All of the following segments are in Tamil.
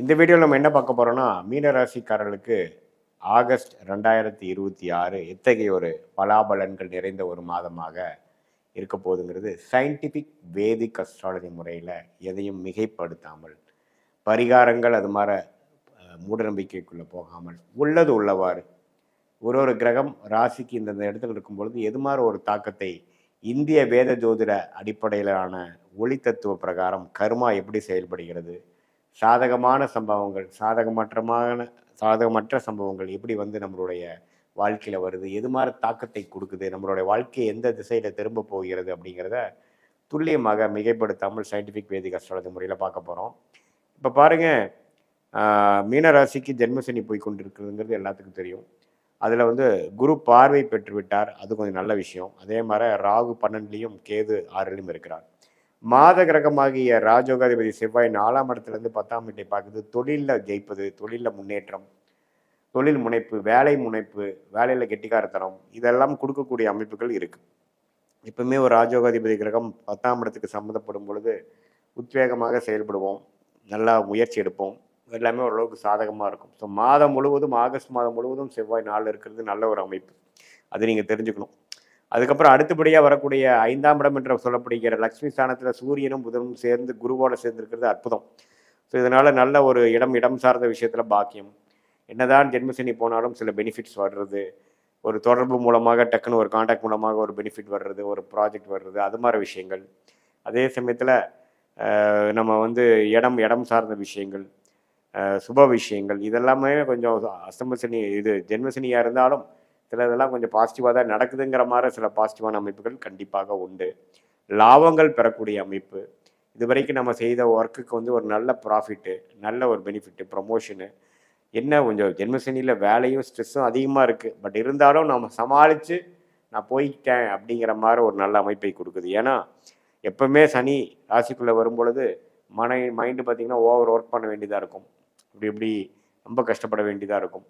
இந்த வீடியோவில் நம்ம என்ன பார்க்க போறோம்னா, மீன ராசிக்காரர்களுக்கு ஆகஸ்ட் 2026 எத்தகைய ஒரு பலாபலன்கள் நிறைந்த ஒரு மாதமாக இருக்க போகுதுங்கிறது சயின்டிஃபிக் வேதிக் அஸ்ட்ராலஜி முறையில் எதையும் மிகைப்படுத்தாமல், பரிகாரங்கள் அது மாதிரி மூடநம்பிக்கைக்குள்ளே போகாமல், உள்ளது உள்ளவாறு ஒரு ஒரு கிரகம் ராசிக்கு இந்தந்த இடத்துல இருக்கும் பொழுது எது மாதிரி ஒரு தாக்கத்தை இந்திய வேத ஜோதிட அடிப்படையிலான ஒளி தத்துவ பிரகாரம் கர்மா எப்படி செயல்படுகிறது, சாதகமான சம்பவங்கள் சாதகமற்ற சம்பவங்கள் எப்படி வந்து நம்மளுடைய வாழ்க்கையில் வருது, எது மாதிரி தாக்கத்தை கொடுக்குது, நம்மளுடைய வாழ்க்கையை எந்த திசையில் திரும்ப போகிறது அப்படிங்கிறத துல்லியமாக மிகைப்படுத்தாமல் சயின்டிஃபிக் வேதிக் அஸ்ட்ராலஜி முறையில் பார்க்க போகிறோம். இப்போ பாருங்கள், மீன ராசிக்கு ஜென்மசனி போய் கொண்டிருக்கிறதுங்கிறது எல்லாத்துக்கும் தெரியும். அதில் வந்து குரு பார்வை பெற்று விட்டார், அது கொஞ்சம் நல்ல விஷயம். அதே மாதிரி ராகு 12லையும் கேது 6லையும் இருக்கிறார். மாத கிரகமாகிய ராஜோகாதிபதி செவ்வாய் 4ஆம் இடத்துலேருந்து 10ஆம் வீட்டை பார்க்குது. தொழிலில் ஜெயிப்பது, தொழிலில் முன்னேற்றம், தொழில் முனைப்பு, வேலை முனைப்பு, வேலையில் கெட்டிக்காரத்தனம், இதெல்லாம் கொடுக்கக்கூடிய அமைப்புகள் இருக்குது. எப்பவுமே ஒரு ராஜோகாதிபதி கிரகம் 10ஆம் இடத்துக்கு சம்மந்தப்படும் பொழுது உத்வேகமாக செயல்படுவோம், நல்லா முயற்சி எடுப்போம், எல்லாமே ஓரளவுக்கு சாதகமாக இருக்கும். ஸோ மாதம் முழுவதும், ஆகஸ்ட் மாதம் முழுவதும் செவ்வாய் 4 இருக்கிறது நல்ல ஒரு அமைப்பு, அது நீங்கள் தெரிஞ்சுக்கணும். அதுக்கப்புறம் அடுத்தபடியாக வரக்கூடிய 5ஆம் இடம் என்று சொல்லப்படுகிற லக்ஷ்மி ஸ்தானத்தில் சூரியனும் புதனும் சேர்ந்து குருவோட சேர்ந்துருக்கிறது அற்புதம். ஸோ இதனால் நல்ல ஒரு இடம் சார்ந்த விஷயத்தில் பாக்கியம். என்னதான் ஜென்மசனி போனாலும் சில பெனிஃபிட்ஸ் வர்றது, ஒரு தொடர்பு மூலமாக டக்குன்னு ஒரு கான்டாக்ட் மூலமாக ஒரு பெனிஃபிட் வர்றது, ஒரு ப்ராஜெக்ட் வர்றது, அது மாதிரி விஷயங்கள். அதே சமயத்தில் நம்ம வந்து இடம் சார்ந்த விஷயங்கள், சுப விஷயங்கள், இதெல்லாமே கொஞ்சம் அஸ்தமசனி இது ஜென்மசனியாக இருந்தாலும் சில இதெல்லாம் கொஞ்சம் பாசிட்டிவாக தான் நடக்குதுங்கிற மாதிரி சில பாசிட்டிவான அமைப்புகள் கண்டிப்பாக உண்டு. லாபங்கள் பெறக்கூடிய அமைப்பு, இது வரைக்கும் நம்ம செய்த ஒர்க்குக்கு வந்து ஒரு நல்ல ப்ராஃபிட்டு, நல்ல ஒரு பெனிஃபிட்டு, ப்ரமோஷனு. என்ன கொஞ்சம் ஜென்மசனியில் வேலையும் ஸ்ட்ரெஸ்ஸும் அதிகமாக இருக்குது, பட் இருந்தாலும் நம்ம சமாளித்து நான் போய்கிட்டேன் அப்படிங்கிற மாதிரி ஒரு நல்ல அமைப்பை கொடுக்குது. ஏன்னா எப்பவுமே சனி ராசிக்குள்ளே வரும் பொழுது மைண்டு பார்த்திங்கன்னா ஓவர் ஒர்க் பண்ண வேண்டியதாக இருக்கும், இப்படி ரொம்ப கஷ்டப்பட வேண்டியதாக இருக்கும்,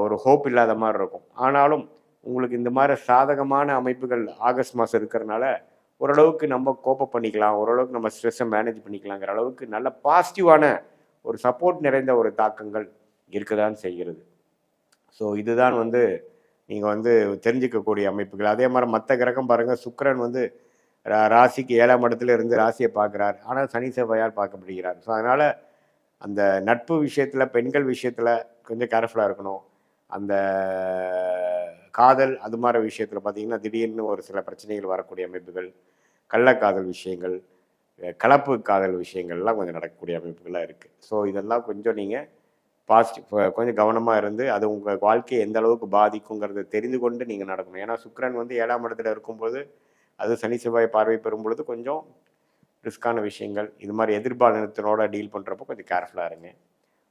ஒரு ஹோப் இல்லாத மாதிரி இருக்கும். ஆனாலும் உங்களுக்கு இந்த மாதிரி சாதகமான அமைப்புகள் ஆகஸ்ட் மாதம் இருக்கிறதுனால ஓரளவுக்கு நம்ம கோப்பப் பண்ணிக்கலாம், ஓரளவுக்கு நம்ம ஸ்ட்ரெஸ்ஸை மேனேஜ் பண்ணிக்கலாங்கிற அளவுக்கு நல்ல பாசிட்டிவான ஒரு சப்போர்ட் நிறைந்த ஒரு தாக்கங்கள் இருக்கதான் செய்கிறது. ஸோ இதுதான் வந்து நீங்கள் வந்து தெரிஞ்சிக்கக்கூடிய அமைப்புகள். அதே மாதிரி மற்ற கிரகம் பாருங்கள், சுக்கிரன் வந்து ராசிக்கு 7ஆம் இடத்துல இருந்து ராசியை பார்க்குறார், ஆனால் சனி செவ்வாயால் பார்க்கப்படுகிறார். ஸோ அதனால் அந்த நட்பு விஷயத்தில், பெண்கள் விஷயத்தில் கொஞ்சம் கேர்ஃபுல்லாக இருக்கணும். அந்த காதல் அது மாதிரி விஷயத்தில் பார்த்திங்கன்னா திடீர்னு ஒரு சில பிரச்சனைகள் வரக்கூடிய அமைப்புகள், கள்ளக்காதல் விஷயங்கள், கலப்பு காதல் விஷயங்கள்லாம் கொஞ்சம் நடக்கக்கூடிய அமைப்புகள்லாம் இருக்குது. ஸோ இதெல்லாம் கொஞ்சம் நீங்கள் கொஞ்சம் கவனமாக இருந்து அது உங்கள் வாழ்க்கையை எந்த அளவுக்கு பாதிக்குங்கிறத தெரிந்து கொண்டு நீங்கள் நடக்கணும். ஏன்னா சுக்கிரன் வந்து 7ஆம் இடத்துல இருக்கும்போது, அது சனி செவ்வாய் பார்வை பெறும் பொழுது கொஞ்சம் ரிஸ்கான விஷயங்கள், இது மாதிரி எதிர்பாலினத்தினோட டீல் பண்ணுறப்போ கொஞ்சம் கேர்ஃபுல்லாக இருங்க.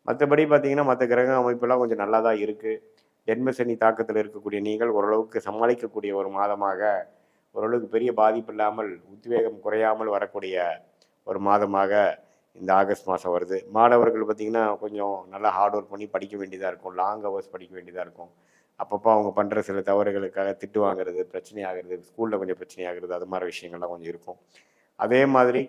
மற்றபடி பார்த்திங்கன்னா மற்ற கிரக அமைப்பெல்லாம் கொஞ்சம் நல்லா தான் இருக்குது. ஜென்மசனி தாக்கத்தில் இருக்கக்கூடிய நீங்கள் ஓரளவுக்கு சமாளிக்கக்கூடிய ஒரு மாதமாக, ஓரளவுக்கு பெரிய பாதிப்பு இல்லாமல், உத்வேகம் குறையாமல் வரக்கூடிய ஒரு மாதமாக இந்த ஆகஸ்ட் மாதம் வருது. மாணவர்கள் பார்த்திங்கன்னா கொஞ்சம் நல்லா ஹார்ட் ஒர்க் பண்ணி படிக்க வேண்டியதாக இருக்கும், லாங் ஹவர்ஸ் படிக்க வேண்டியதாக இருக்கும். அப்பப்போ அவங்க பண்ணுற சில தவறுகளுக்காக திட்டு வாங்குறது, பிரச்சனை ஆகிறது, ஸ்கூலில் கொஞ்சம் பிரச்சனை ஆகிறது, அது மாதிரி விஷயங்கள்லாம் கொஞ்சம் இருக்கும். அதே மாதிரி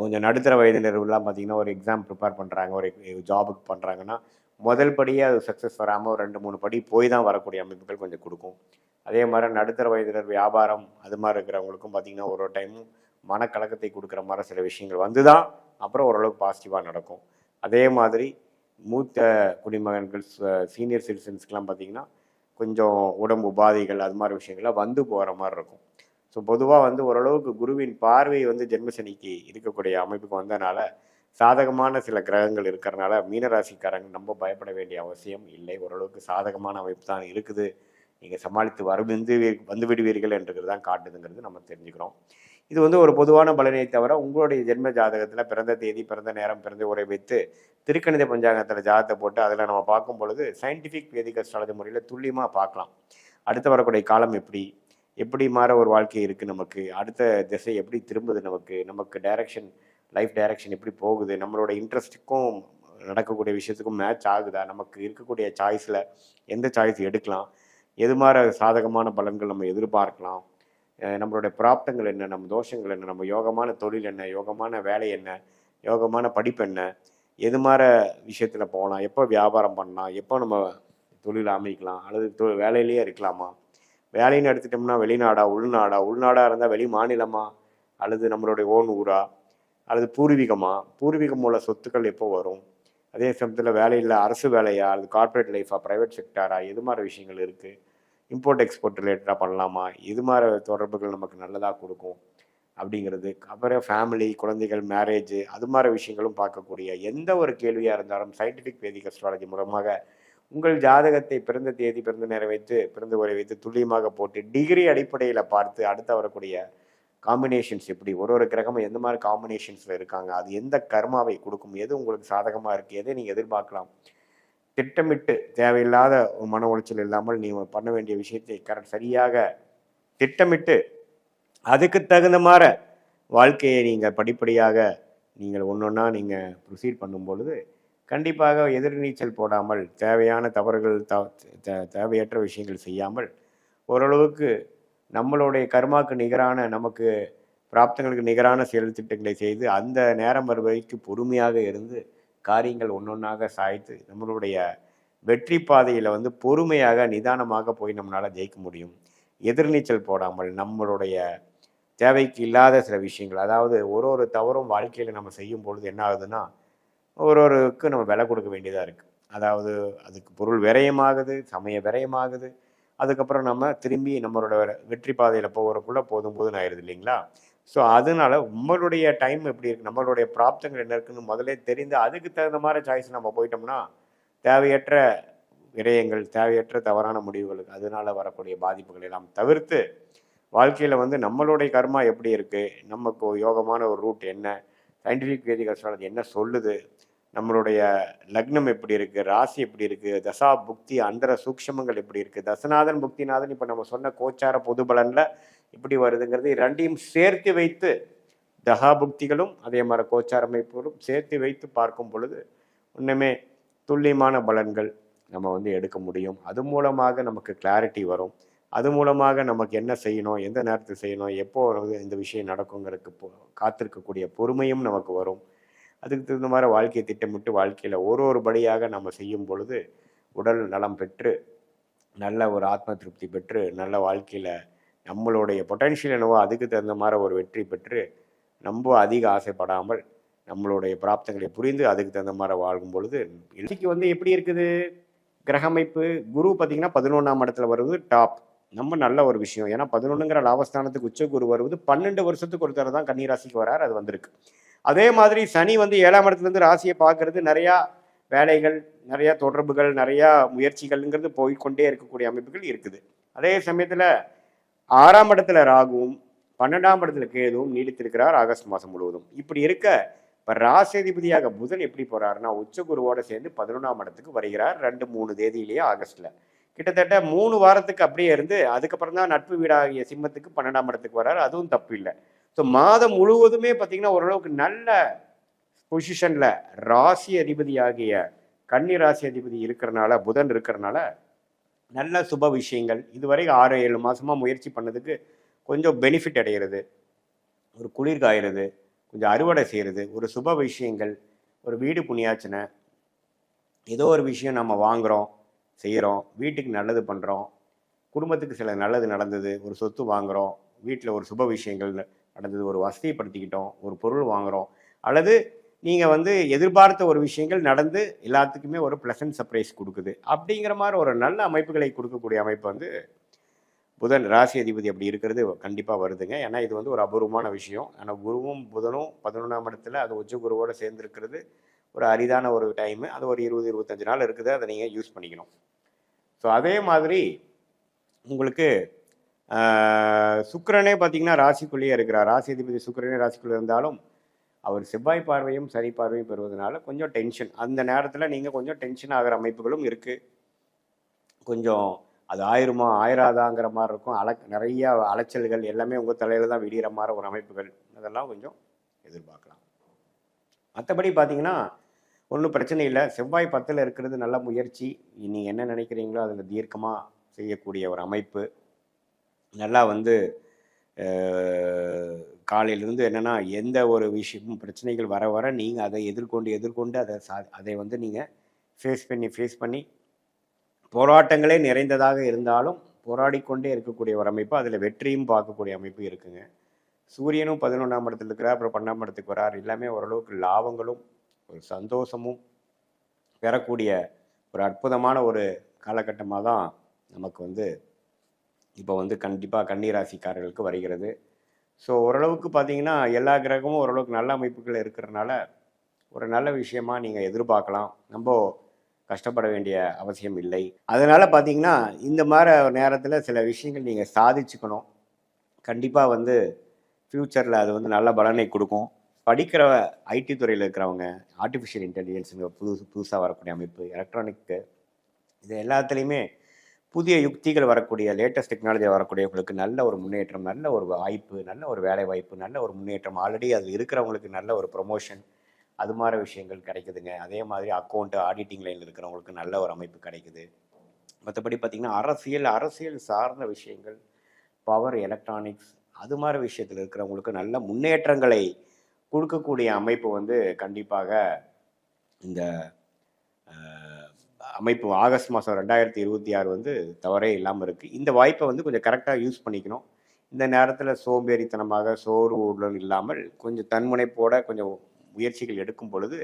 கொஞ்சம் நடுத்தர வயதினர்கள்லாம் பார்த்திங்கன்னா ஒரு எக்ஸாம் ப்ரிப்பேர் பண்ணுறாங்க, ஒரு ஜாபுக்கு பண்ணுறாங்கன்னா முதல் படியே அது சக்ஸஸ் வராமல் ஒரு 2-3 படி போய் தான் வரக்கூடிய அமைப்புகள் கொஞ்சம் கொடுக்கும். அதே மாதிரி நடுத்தர வயதினர் வியாபாரம் அது மாதிரி இருக்கிறவங்களுக்கும் பார்த்திங்கன்னா ஒரு டைமும் மனக்கலக்கத்தை கொடுக்குற மாதிரி சில விஷயங்கள் வந்து தான் அப்புறம் ஓரளவுக்கு பாசிட்டிவாக நடக்கும். அதே மாதிரி மூத்த குடிமகன்கள், சீனியர் சிட்டிசன்ஸ்க்கெலாம் பார்த்திங்கன்னா கொஞ்சம் உடம்பு உபாதைகள் அது மாதிரி விஷயங்கள்லாம் வந்து போகிற மாதிரி இருக்கும். ஸோ பொதுவாக வந்து ஓரளவுக்கு குருவின் பார்வை வந்து ஜென்மசனிக்கு இருக்கக்கூடிய அமைப்புக்கு வந்தனால சாதகமான சில கிரகங்கள் இருக்கிறனால மீனராசிக்காரங்க ரொம்ப பயப்பட வேண்டிய அவசியம் இல்லை. ஓரளவுக்கு சாதகமான அமைப்பு தான் இருக்குது, நீங்கள் சமாளித்து வந்து விடுவீர்கள் என்றது தான் காட்டுதுங்கிறது நம்ம தெரிஞ்சுக்கிறோம். இது வந்து ஒரு பொதுவான பலனை தவிர உங்களுடைய ஜென்ம ஜாதகத்தில் பிறந்த தேதி, பிறந்த நேரம், பிறந்த உரை வைத்து திருக்கணித பஞ்சாங்கத்தில் ஜாதகத்தை போட்டு அதில் நம்ம பார்க்கும் பொழுது சயின்டிஃபிக் வேதிக் அஸ்ட்ராலஜி முறையில் துல்லியமாக பார்க்கலாம். அடுத்து வரக்கூடிய காலம் எப்படி மாற ஒரு வாழ்க்கை இருக்குது, நமக்கு அடுத்த திசை எப்படி திரும்புது, நமக்கு டைரக்ஷன், லைஃப் டைரக்ஷன் எப்படி போகுது, நம்மளோட இன்ட்ரெஸ்ட்டுக்கும் நடக்கக்கூடிய விஷயத்துக்கும் மேட்ச் ஆகுதா, நமக்கு இருக்கக்கூடிய சாய்ஸில் எந்த சாய்ஸ் எடுக்கலாம், எது மாதிரி சாதகமான பலன்கள் நம்ம எதிர்பார்க்கலாம், நம்மளுடைய பிராப்தங்கள் என்ன, நம்ம தோஷங்கள் என்ன, நம்ம யோகமான தொழில் என்ன, யோகமான வேலை என்ன, யோகமான படிப்பு என்ன, எது மாதிரி விஷயத்தில் போகலாம், எப்போ வியாபாரம் பண்ணலாம், எப்போ நம்ம தொழில் அமைக்கலாம், அல்லது வேலையிலேயே இருக்கலாமா, வேலைன்னு எடுத்துட்டோம்னா வெளிநாடா உள்நாடா, உள்நாடாக இருந்தால் வெளி மாநிலமா, அல்லது நம்மளுடைய ஓன் ஊரா, அல்லது பூர்வீகம் உள்ள சொத்துக்கள் எப்போ வரும், அதே சமயத்தில் வேலையில் அரசு வேலையா, அல்லது கார்ப்பரேட் லைஃபா, ப்ரைவேட் செக்டாரா, எது மாதிரி விஷயங்கள் இருக்குது, இம்போர்ட் எக்ஸ்போர்ட் ரிலேட்டடாக பண்ணலாமா, இது மாதிரி தொடர்புகள் நமக்கு நல்லதாக கொடுக்கும் அப்படிங்கிறது. அப்புறம் ஃபேமிலி, குழந்தைகள், மேரேஜ், அது மாதிரி விஷயங்களும் பார்க்கக்கூடிய எந்த ஒரு கேள்வியாக இருந்தாலும் சயின்டிஃபிக் வேதிக் அஸ்ட்ராலஜி மூலமாக உங்கள் ஜாதகத்தை பிறந்த தேதி, பிறந்த நேரம் வைத்து, பிறந்த உரை வைத்து துல்லியமாக போட்டு டிகிரி அடிப்படையில் பார்த்து அடுத்து வரக்கூடிய காம்பினேஷன்ஸ் எப்படி, ஒரு கிரகமும் எந்த மாதிரி காம்பினேஷன்ஸில் இருக்காங்க, அது எந்த கர்மாவை கொடுக்கும், எது உங்களுக்கு சாதகமாக இருக்குது, எதை நீங்கள் எதிர்பார்க்கலாம், திட்டமிட்டு தேவையில்லாத மன உளைச்சல் இல்லாமல் நீங்கள் பண்ண வேண்டிய விஷயத்தை சரியாக திட்டமிட்டு அதுக்கு தகுந்த மாதிரி வாழ்க்கையை நீங்கள் படிப்படியாக நீங்கள் ஒன்றொன்னா நீங்கள் ப்ரொசீட் பண்ணும் பொழுது கண்டிப்பாக எதிர்நீச்சல் போடாமல் தேவையான தவறுகள் தேவையற்ற விஷயங்கள் செய்யாமல் ஓரளவுக்கு நம்மளுடைய கர்மாவுக்கு நிகரான, நமக்கு பிராப்தங்களுக்கு நிகரான செயல் திட்டங்களை செய்து அந்த நேரம் வருவதற்கு பொறுமையாக இருந்து காரியங்கள் ஒன்றொன்றாக சாய்த்து நம்மளுடைய வெற்றி பாதையில் வந்து பொறுமையாக நிதானமாக போய் நம்மளால் ஜெயிக்க முடியும். எதிர்நீச்சல் போடாமல் நம்மளுடைய தேவைக்கு இல்லாத சில விஷயங்கள், அதாவது ஒரு தவறும் வாழ்க்கையில் நம்ம செய்யும் பொழுது என்ன ஆகுதுன்னா ஒருவருக்கு நம்ம விலை கொடுக்க வேண்டியதாக இருக்குது. அதாவது அதுக்கு பொருள் விரயமாகுது, சமய விரயமாகுது. அதுக்கப்புறம் நம்ம திரும்பி நம்மளோட வெற்றி பாதையில் போகிறக்குள்ளே போதும் ஆயிடுது இல்லைங்களா? ஸோ அதனால உங்களுடைய டைம் எப்படி இருக்குது, நம்மளுடைய பிராப்தங்கள் என்ன இருக்குதுன்னு முதலே தெரிந்து அதுக்கு தகுந்த மாதிரி சாய்ஸ் நம்ம போயிட்டோம்னா தேவையற்ற விரயங்கள், தேவையற்ற தவறான முடிவுகளுக்கு அதனால் வரக்கூடிய பாதிப்புகள் எல்லாம் தவிர்த்து வாழ்க்கையில் வந்து நம்மளுடைய கர்மா எப்படி இருக்குது, நமக்கு யோகமான ஒரு ரூட் என்ன, சயின்டிஃபிக் வேதிக் அஸ்ட்ராலஜி என்ன சொல்லுது, நம்மளுடைய லக்னம் எப்படி இருக்குது, ராசி எப்படி இருக்குது, தசா புக்தி அந்தர சூக்ஷமங்கள் எப்படி இருக்குது, தசநாதன் புக்திநாதன் இப்போ நம்ம சொன்ன கோச்சார பொது பலனில் எப்படி வருதுங்கிறது ரெண்டையும் சேர்த்து வைத்து தசா புக்திகளும் அதே மாதிரி கோச்சார அமைப்புகளும் சேர்த்து வைத்து பார்க்கும் பொழுது இன்னுமே துல்லியமான பலன்கள் நம்ம வந்து எடுக்க முடியும். அது மூலமாக நமக்கு கிளாரிட்டி வரும். அது மூலமாக நமக்கு என்ன செய்யணும், எந்த நேரத்தில் செய்யணும், எப்போ இந்த விஷயம் நடக்குங்கிறதுக்கு காத்திருக்கக்கூடிய பொறுமையும் நமக்கு வரும். அதுக்கு தகுந்த மாதிரி வாழ்க்கையை திட்டமிட்டு வாழ்க்கையில் ஒரு படியாக நம்ம செய்யும் பொழுது உடல் நலம் பெற்று நல்ல ஒரு ஆத்ம திருப்தி பெற்று நல்ல வாழ்க்கையில் நம்மளுடைய பொட்டன்ஷியல் என்னவோ அதுக்கு தகுந்த மாதிரி ஒரு வெற்றி பெற்று ரொம்ப அதிக ஆசைப்படாமல் நம்மளுடைய பிராப்தங்களை புரிந்து அதுக்கு தகுந்த மாதிரி வாழும் பொழுது இன்னைக்கு வந்து எப்படி இருக்குது கிரகமைப்பு. குரு பார்த்திங்கன்னா 11ஆம் இடத்துல வருவது டாப், நம்ம நல்ல ஒரு விஷயம். ஏன்னா 11ங்கிற லாபஸ்தானத்துக்கு உச்ச குரு வருவது 12 வருஷத்துக்கு ஒருத்தர் தான் கன்னிராசிக்கு வரார், அது வந்திருக்கு. அதே மாதிரி சனி வந்து 7ஆம் இடத்துலேருந்து ராசியை பார்க்கறது நிறையா வேலைகள், நிறையா தொடர்புகள், நிறையா முயற்சிகள்ங்கிறது போய்கொண்டே இருக்கக்கூடிய அமைப்புகள் இருக்குது. அதே சமயத்தில் 6ஆம் இடத்துல ராகுவும் 12ஆம் இடத்துல கேதுவும் நீடித்திருக்கிறார் ஆகஸ்ட் மாதம் முழுவதும். இப்படி இருக்க இப்போ ராசிதிபதியாக புதன் எப்படி போகிறாருன்னா உச்ச குருவோடு சேர்ந்து 11ஆம் இடத்துக்கு வருகிறார் 2-3 தேதியிலேயே ஆகஸ்ட்டில். கிட்டத்தட்ட 3 வாரத்துக்கு அப்படியே இருந்து அதுக்கப்புறம் தான் நட்பு வீடாகிய சிம்மத்துக்கு 12ஆம் இடத்துக்கு வர்றாரு, அதுவும் தப்பு இல்லை. ஸோ மாதம் முழுவதுமே பார்த்திங்கன்னா ஓரளவுக்கு நல்ல பொசிஷனில் ராசி அதிபதியாகிய கன்னி ராசி அதிபதி இருக்கிறனால, புதன் இருக்கிறனால நல்ல சுப விஷயங்கள் இதுவரை 6-7 மாதமாக முயற்சி பண்ணதுக்கு கொஞ்சம் பெனிஃபிட் அடைகிறது, ஒரு குளிர் காய்கிறது, கொஞ்சம் அறுவடை செய்கிறது, ஒரு சுப விஷயங்கள், ஒரு வீடு புண்ணியாச்சனை, ஏதோ ஒரு விஷயம் நம்ம வாங்குகிறோம் செய்கிறோம், வீட்டுக்கு நல்லது பண்ணுறோம், குடும்பத்துக்கு சில நல்லது நடந்தது, ஒரு சொத்து வாங்குகிறோம், வீட்டில் ஒரு சுப விஷயங்கள் நடந்தது, ஒரு வசதிப்படுத்திக்கிட்டோம், ஒரு பொருள் வாங்குகிறோம், அல்லது நீங்கள் வந்து எதிர்பார்த்த ஒரு விஷயங்கள் நடந்து எல்லாத்துக்குமே ஒரு ப்ளசன்ட் சர்ப்ரைஸ் கொடுக்குது. அப்படிங்கிற மாதிரி ஒரு நல்ல அமைப்புகளை கொடுக்கக்கூடிய அமைப்பு வந்து புதன் ராசி அதிபதி அப்படி இருக்கிறது கண்டிப்பாக வருதுங்க. ஏன்னா இது வந்து ஒரு அபூர்வமான விஷயம். ஆனால் குருவும் புதனும் 11ஆம் இடத்துல அது உச்ச குருவோடு சேர்ந்துருக்கிறது ஒரு அரிதான ஒரு டைமு. அது ஒரு 20-25 நாள் இருக்குது, அதை நீங்கள் யூஸ் பண்ணிக்கணும். ஸோ அதே மாதிரி உங்களுக்கு சுக்கிரனே பார்த்தீங்கன்னா ராசிக்குள்ளேயே இருக்கிறார். ராசி அதிபதி சுக்கிரனே ராசிக்குள்ளே இருந்தாலும் அவர் செவ்வாய் பார்வையும் சனி பார்வையும் பெறுவதனால கொஞ்சம் டென்ஷன், அந்த நேரத்தில் நீங்கள் கொஞ்சம் டென்ஷன் ஆகிற அமைப்புகளும் இருக்குது. கொஞ்சம் அது ஆயிருமா ஆயிராதாங்கிற மாதிரி இருக்கும். நிறைய அலைச்சல்கள் எல்லாமே உங்கள் தலையில் தான் விடிகிற மாதிரி ஒரு அமைப்புகள், அதெல்லாம் கொஞ்சம் எதிர்பார்க்கலாம். மற்றபடி பார்த்தீங்கன்னா ஒன்றும் பிரச்சனை இல்லை. செவ்வாய் 10ல் இருக்கிறது நல்ல முயற்சி. நீங்கள் என்ன நினைக்கிறீங்களோ அதில் தீர்க்கமாக செய்யக்கூடிய ஒரு அமைப்பு. நல்லா வந்து காலையிலேருந்து என்னென்னா எந்த ஒரு விஷயமும் பிரச்சனைகள் வர வர நீங்கள் அதை எதிர்கொண்டு அதை வந்து நீங்கள் ஃபேஸ் பண்ணி போராட்டங்களே நிறைந்ததாக இருந்தாலும் போராடிக்கொண்டே இருக்கக்கூடிய ஒரு அமைப்பு, அதில் வெற்றியும் பார்க்கக்கூடிய அமைப்பு இருக்குங்க. சூரியனும் 11ஆம் இடத்துல இருக்கிறார், அப்புறம் 12ஆம் இடத்துக்கு வரார். எல்லாமே ஓரளவுக்கு லாபங்களும் ஒரு சந்தோஷமும் பெறக்கூடிய ஒரு அற்புதமான ஒரு காலகட்டமாக தான் நமக்கு வந்து இப்போ வந்து கண்டிப்பாக கன்னிராசிக்காரர்களுக்கு வருகிறது. ஸோ ஓரளவுக்கு பார்த்தீங்கன்னா எல்லா கிரகமும் ஓரளவுக்கு நல்ல அமைப்புகள் இருக்கிறதுனால ஒரு நல்ல விஷயமா நீங்கள் எதிர்பார்க்கலாம். நம்ம கஷ்டப்பட வேண்டிய அவசியம் இல்லை. அதனால் பார்த்தீங்கன்னா இந்த மாதிரி நேரத்தில் சில விஷயங்கள் நீங்கள் சாதிச்சுக்கணும். கண்டிப்பாக வந்து ஃப்யூச்சரில் அது வந்து நல்ல பலனை கொடுக்கும். படிக்கிற ஐடி துறையில் இருக்கிறவங்க, ஆர்டிஃபிஷியல் இன்டெலிஜென்ஸுங்க புதுசாக வரக்கூடிய அமைப்பு, எலக்ட்ரானிக்கு, இது எல்லாத்துலேயுமே புதிய யுக்திகள் வரக்கூடிய லேட்டஸ்ட் டெக்னாலஜி வரக்கூடியவங்களுக்கு நல்ல ஒரு முன்னேற்றம், நல்ல ஒரு வாய்ப்பு, நல்ல ஒரு வேலை வாய்ப்பு, நல்ல ஒரு முன்னேற்றம். ஆல்ரெடி அது இருக்கிறவங்களுக்கு நல்ல ஒரு ப்ரொமோஷன், அது மாதிரி விஷயங்கள் கிடைக்குதுங்க. அதே மாதிரி அக்கௌண்ட்டு ஆடிட்டிங் லைனில் இருக்கிறவங்களுக்கு நல்ல ஒரு அமைப்பு கிடைக்குது. மற்றபடி பார்த்திங்கன்னா அரசியல் சார்ந்த விஷயங்கள், பவர், எலக்ட்ரானிக்ஸ், அது மாதிரி விஷயத்தில் இருக்கிறவங்களுக்கு நல்ல முன்னேற்றங்களை கொடுக்கக்கூடிய அமைப்பு வந்து கண்டிப்பாக இந்த அமைப்பு ஆகஸ்ட் மாதம் 2026 வந்து தவறே இல்லாமல் இருக்குது. இந்த வாய்ப்பை வந்து கொஞ்சம் கரெக்டாக யூஸ் பண்ணிக்கணும். இந்த நேரத்தில் சோம்பேறித்தனமாக சோர்வுடன் இல்லாமல் கொஞ்சம் தன்முனைப்போட கொஞ்சம் முயற்சிகள் எடுக்கும் பொழுது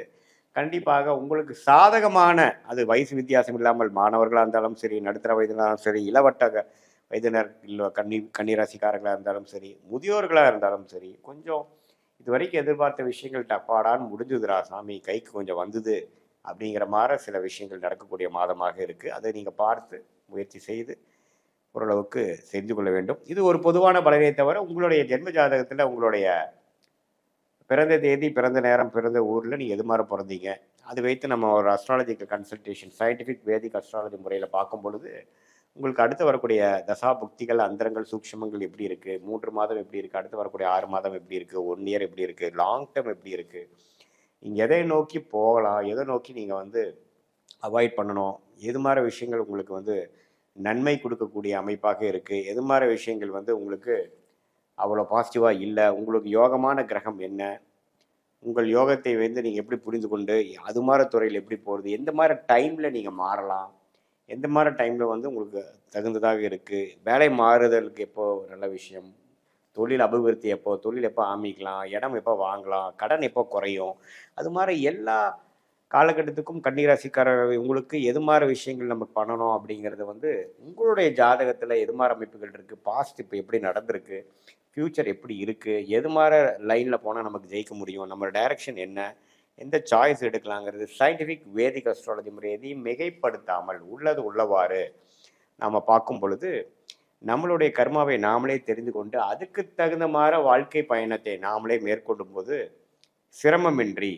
கண்டிப்பாக உங்களுக்கு சாதகமான, அது வயசு வித்தியாசம் இல்லாமல் மாணவர்களாக இருந்தாலும் சரி, நடுத்தர வயதினாலும் சரி, இளவட்ட வயதினர் இல்லை கன்னிராசிக்காரர்களாக இருந்தாலும் சரி, முதியோர்களாக இருந்தாலும் சரி, கொஞ்சம் இது வரைக்கும் எதிர்பார்த்த விஷயங்கள் டப்பாடான்னு முடிஞ்சுதுரா சாமி, கைக்கு கொஞ்சம் வந்தது அப்படிங்கிற மாதிரி சில விஷயங்கள் நடக்கக்கூடிய மாதமாக இருக்குது. அதை நீங்கள் பார்த்து முயற்சி செய்து ஓரளவுக்கு செஞ்சு கொள்ள வேண்டும். இது ஒரு பொதுவான பலனை தவிர உங்களுடைய ஜென்ம ஜாதகத்தில் உங்களுடைய பிறந்த தேதி, பிறந்த நேரம், பிறந்த ஊரில் நீங்கள் எது மாதிரி பிறந்தீங்க, அது வைத்து நம்ம ஒரு அஸ்ட்ராலஜிக்கல் கன்சல்டேஷன், சயின்டிஃபிக் வேதிக் அஸ்ட்ராலஜி முறையில் பார்க்கும் பொழுது உங்களுக்கு அடுத்து வரக்கூடிய தசா புக்திகள், அந்தரங்கள், சூக்ஷமங்கள் எப்படி இருக்குது, 3 மாதம் எப்படி இருக்குது, அடுத்து வரக்கூடிய 6 மாதம் எப்படி இருக்குது, 1 இயர் எப்படி இருக்குது, லாங் டேர்ம் எப்படி இருக்குது, நீங்கள் எதை நோக்கி போகலாம், எதை நோக்கி நீங்கள் வந்து அவாய்ட் பண்ணணும், எது மாதிரி விஷயங்கள் உங்களுக்கு வந்து நன்மை கொடுக்கக்கூடிய அமைப்பாக இருக்குது, எது மாதிரி விஷயங்கள் வந்து உங்களுக்கு அவ்வளோ பாசிட்டிவாக இல்லை, உங்களுக்கு யோகமான கிரகம் என்ன, உங்கள் யோகத்தை வந்து நீங்கள் எப்படி புரிந்து கொண்டு அது மாதிரி துறையில் எப்படி போகிறது, எந்த மாதிரி டைமில் நீங்கள் மாறலாம், எந்த மாதிரி டைமில் வந்து உங்களுக்கு தகுந்ததாக இருக்குது, வேலை மாறுதலுக்கு எப்போ நல்ல விஷயம், தொழில் அபிவிருத்தி எப்போ, தொழில் எப்போ ஆரம்பிக்கலாம், இடம் எப்போ வாங்கலாம், கடன் எப்போ குறையும், அது மாதிரி எல்லா காலகட்டத்துக்கும் கன்னிராசிக்காரர் உங்களுக்கு எது மாதிரி விஷயங்கள் நம்ம பண்ணணும் அப்படிங்கிறது வந்து உங்களுடைய ஜாதகத்தில் எது மாதிரி அமைப்புகள் இருக்குது, பாஸ்ட் இப்போ எப்படி நடந்திருக்கு, ஃப்யூச்சர் எப்படி இருக்குது, எது மாதிரி லைனில் போனால் நமக்கு ஜெயிக்க முடியும், நம்ம டைரக்ஷன் என்ன, எந்த சாய்ஸ் எடுக்கலாங்கிறது சயின்டிஃபிக் வேதிக் அஸ்ட்ராலஜி முறை எதையும் மிகைப்படுத்தாமல் உள்ளது உள்ளவாறு நாம் பார்க்கும் பொழுது நம்மளுடைய கர்மாவை நாமளே தெரிந்து கொண்டு அதுக்கு தகுந்த மாதிரி வாழ்க்கை பயணத்தை நாமளே மேற்கொள்ளும் போது சிரமமின்றி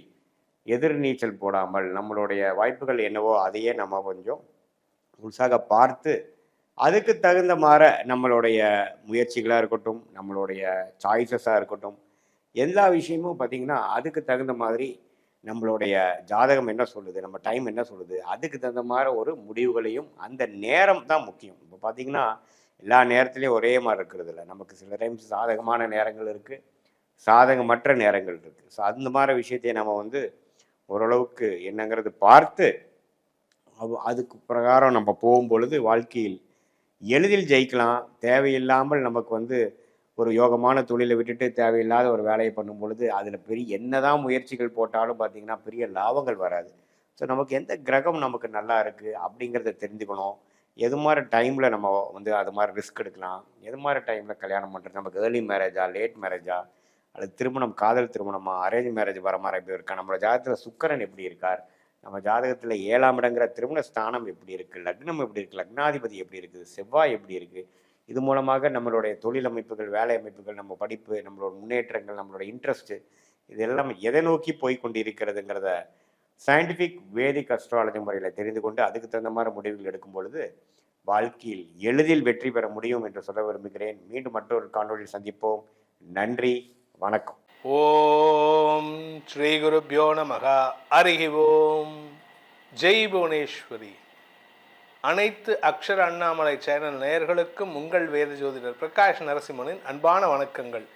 எதிர்நீச்சல் போடாமல் நம்மளுடைய வாய்ப்புகள் என்னவோ அதையே நம்ம கொஞ்சம் முழுசாக பார்த்து அதுக்கு தகுந்த மாதிரி நம்மளுடைய முயற்சிகளாக இருக்கட்டும், நம்மளுடைய சாய்ஸஸாக இருக்கட்டும், எல்லா விஷயமும் பார்த்திங்கன்னா அதுக்கு தகுந்த மாதிரி நம்மளுடைய ஜாதகம் என்ன சொல்லுது, நம்ம டைம் என்ன சொல்லுது, அதுக்கு தகுந்த மாதிரி ஒரு முடிவுகளையும் அந்த நேரம் தான் முக்கியம். இப்போ பார்த்திங்கன்னா எல்லா நேரத்துலையும் ஒரே மாதிரி இருக்கிறது இல்லை, நமக்கு சில டைம்ஸ் சாதகமான நேரங்கள் இருக்குது, சாதகமற்ற நேரங்கள் இருக்குது. ஸோ அந்த மாதிரி விஷயத்தையும் நம்ம வந்து ஓரளவுக்கு என்னங்கிறது பார்த்து அதுக்கு பிரகாரம் நம்ம போகும்பொழுது வாழ்க்கையில் எளிதில் ஜெயிக்கலாம். தேவையில்லாமல் நமக்கு வந்து ஒரு யோகமான தொழிலை விட்டுட்டு தேவையில்லாத ஒரு வேலையை பண்ணும் பொழுது அதில் பெரிய என்னதான் முயற்சிகள் போட்டாலும் பார்த்திங்கன்னா பெரிய லாபங்கள் வராது. ஸோ நமக்கு எந்த கிரகம் நமக்கு நல்லா இருக்குது அப்படிங்கிறத தெரிஞ்சுக்கணும். எது மாதிரி டைமில் நம்ம வந்து அது மாதிரி ரிஸ்க் எடுக்கலாம், எது மாதிரி டைமில் கல்யாணம் பண்ணுறது, நமக்கு ஏர்லி மேரேஜா, லேட் மேரேஜா, அல்லது திருமணம் காதல் திருமணமா, அரேஞ்ச் மேரேஜ் வர மாதிரி எப்படி இருக்கா, நம்மளோட ஜாதகத்தில் சுக்கிரன் எப்படி இருக்கார், நம்ம ஜாதகத்தில் 7ஆம் இடங்கிற திருமண ஸ்தானம் எப்படி இருக்குது, லக்னம் எப்படி இருக்குது, லக்னாதிபதி எப்படி இருக்குது, செவ்வாய் எப்படி இருக்குது, இது மூலமாக நம்மளுடைய தொழில் அமைப்புகள், வேலை அமைப்புகள், நம்ம படிப்பு, நம்மளோட முன்னேற்றங்கள், நம்மளோட இன்ட்ரெஸ்ட்டு, இது எல்லாம் எதை நோக்கி போய் கொண்டு இருக்கிறதுங்கிறத சயின்டிஃபிக் வேதிக் அஸ்ட்ராலஜி முறையில் தெரிந்து கொண்டு அதுக்கு தகுந்த மாதிரி முடிவுகள் எடுக்கும் பொழுது வாழ்க்கையில் எளிதில் வெற்றி பெற முடியும் என்று சொல்ல விரும்புகிறேன். மீண்டும் மற்றொரு காணொலியில் சந்திப்போம். நன்றி, வணக்கம். ஓம் ஸ்ரீ குருப்யோ நமக. ஹரி ஓம். ஜெய் புவனேஸ்வரி. அனைத்து அக்ஷர அண்ணாமலை சேனல் நேயர்களுக்கும் உங்கள் வேத ஜோதிடர் பிரகாஷ் நரசிம்மனின் அன்பான வணக்கங்கள்.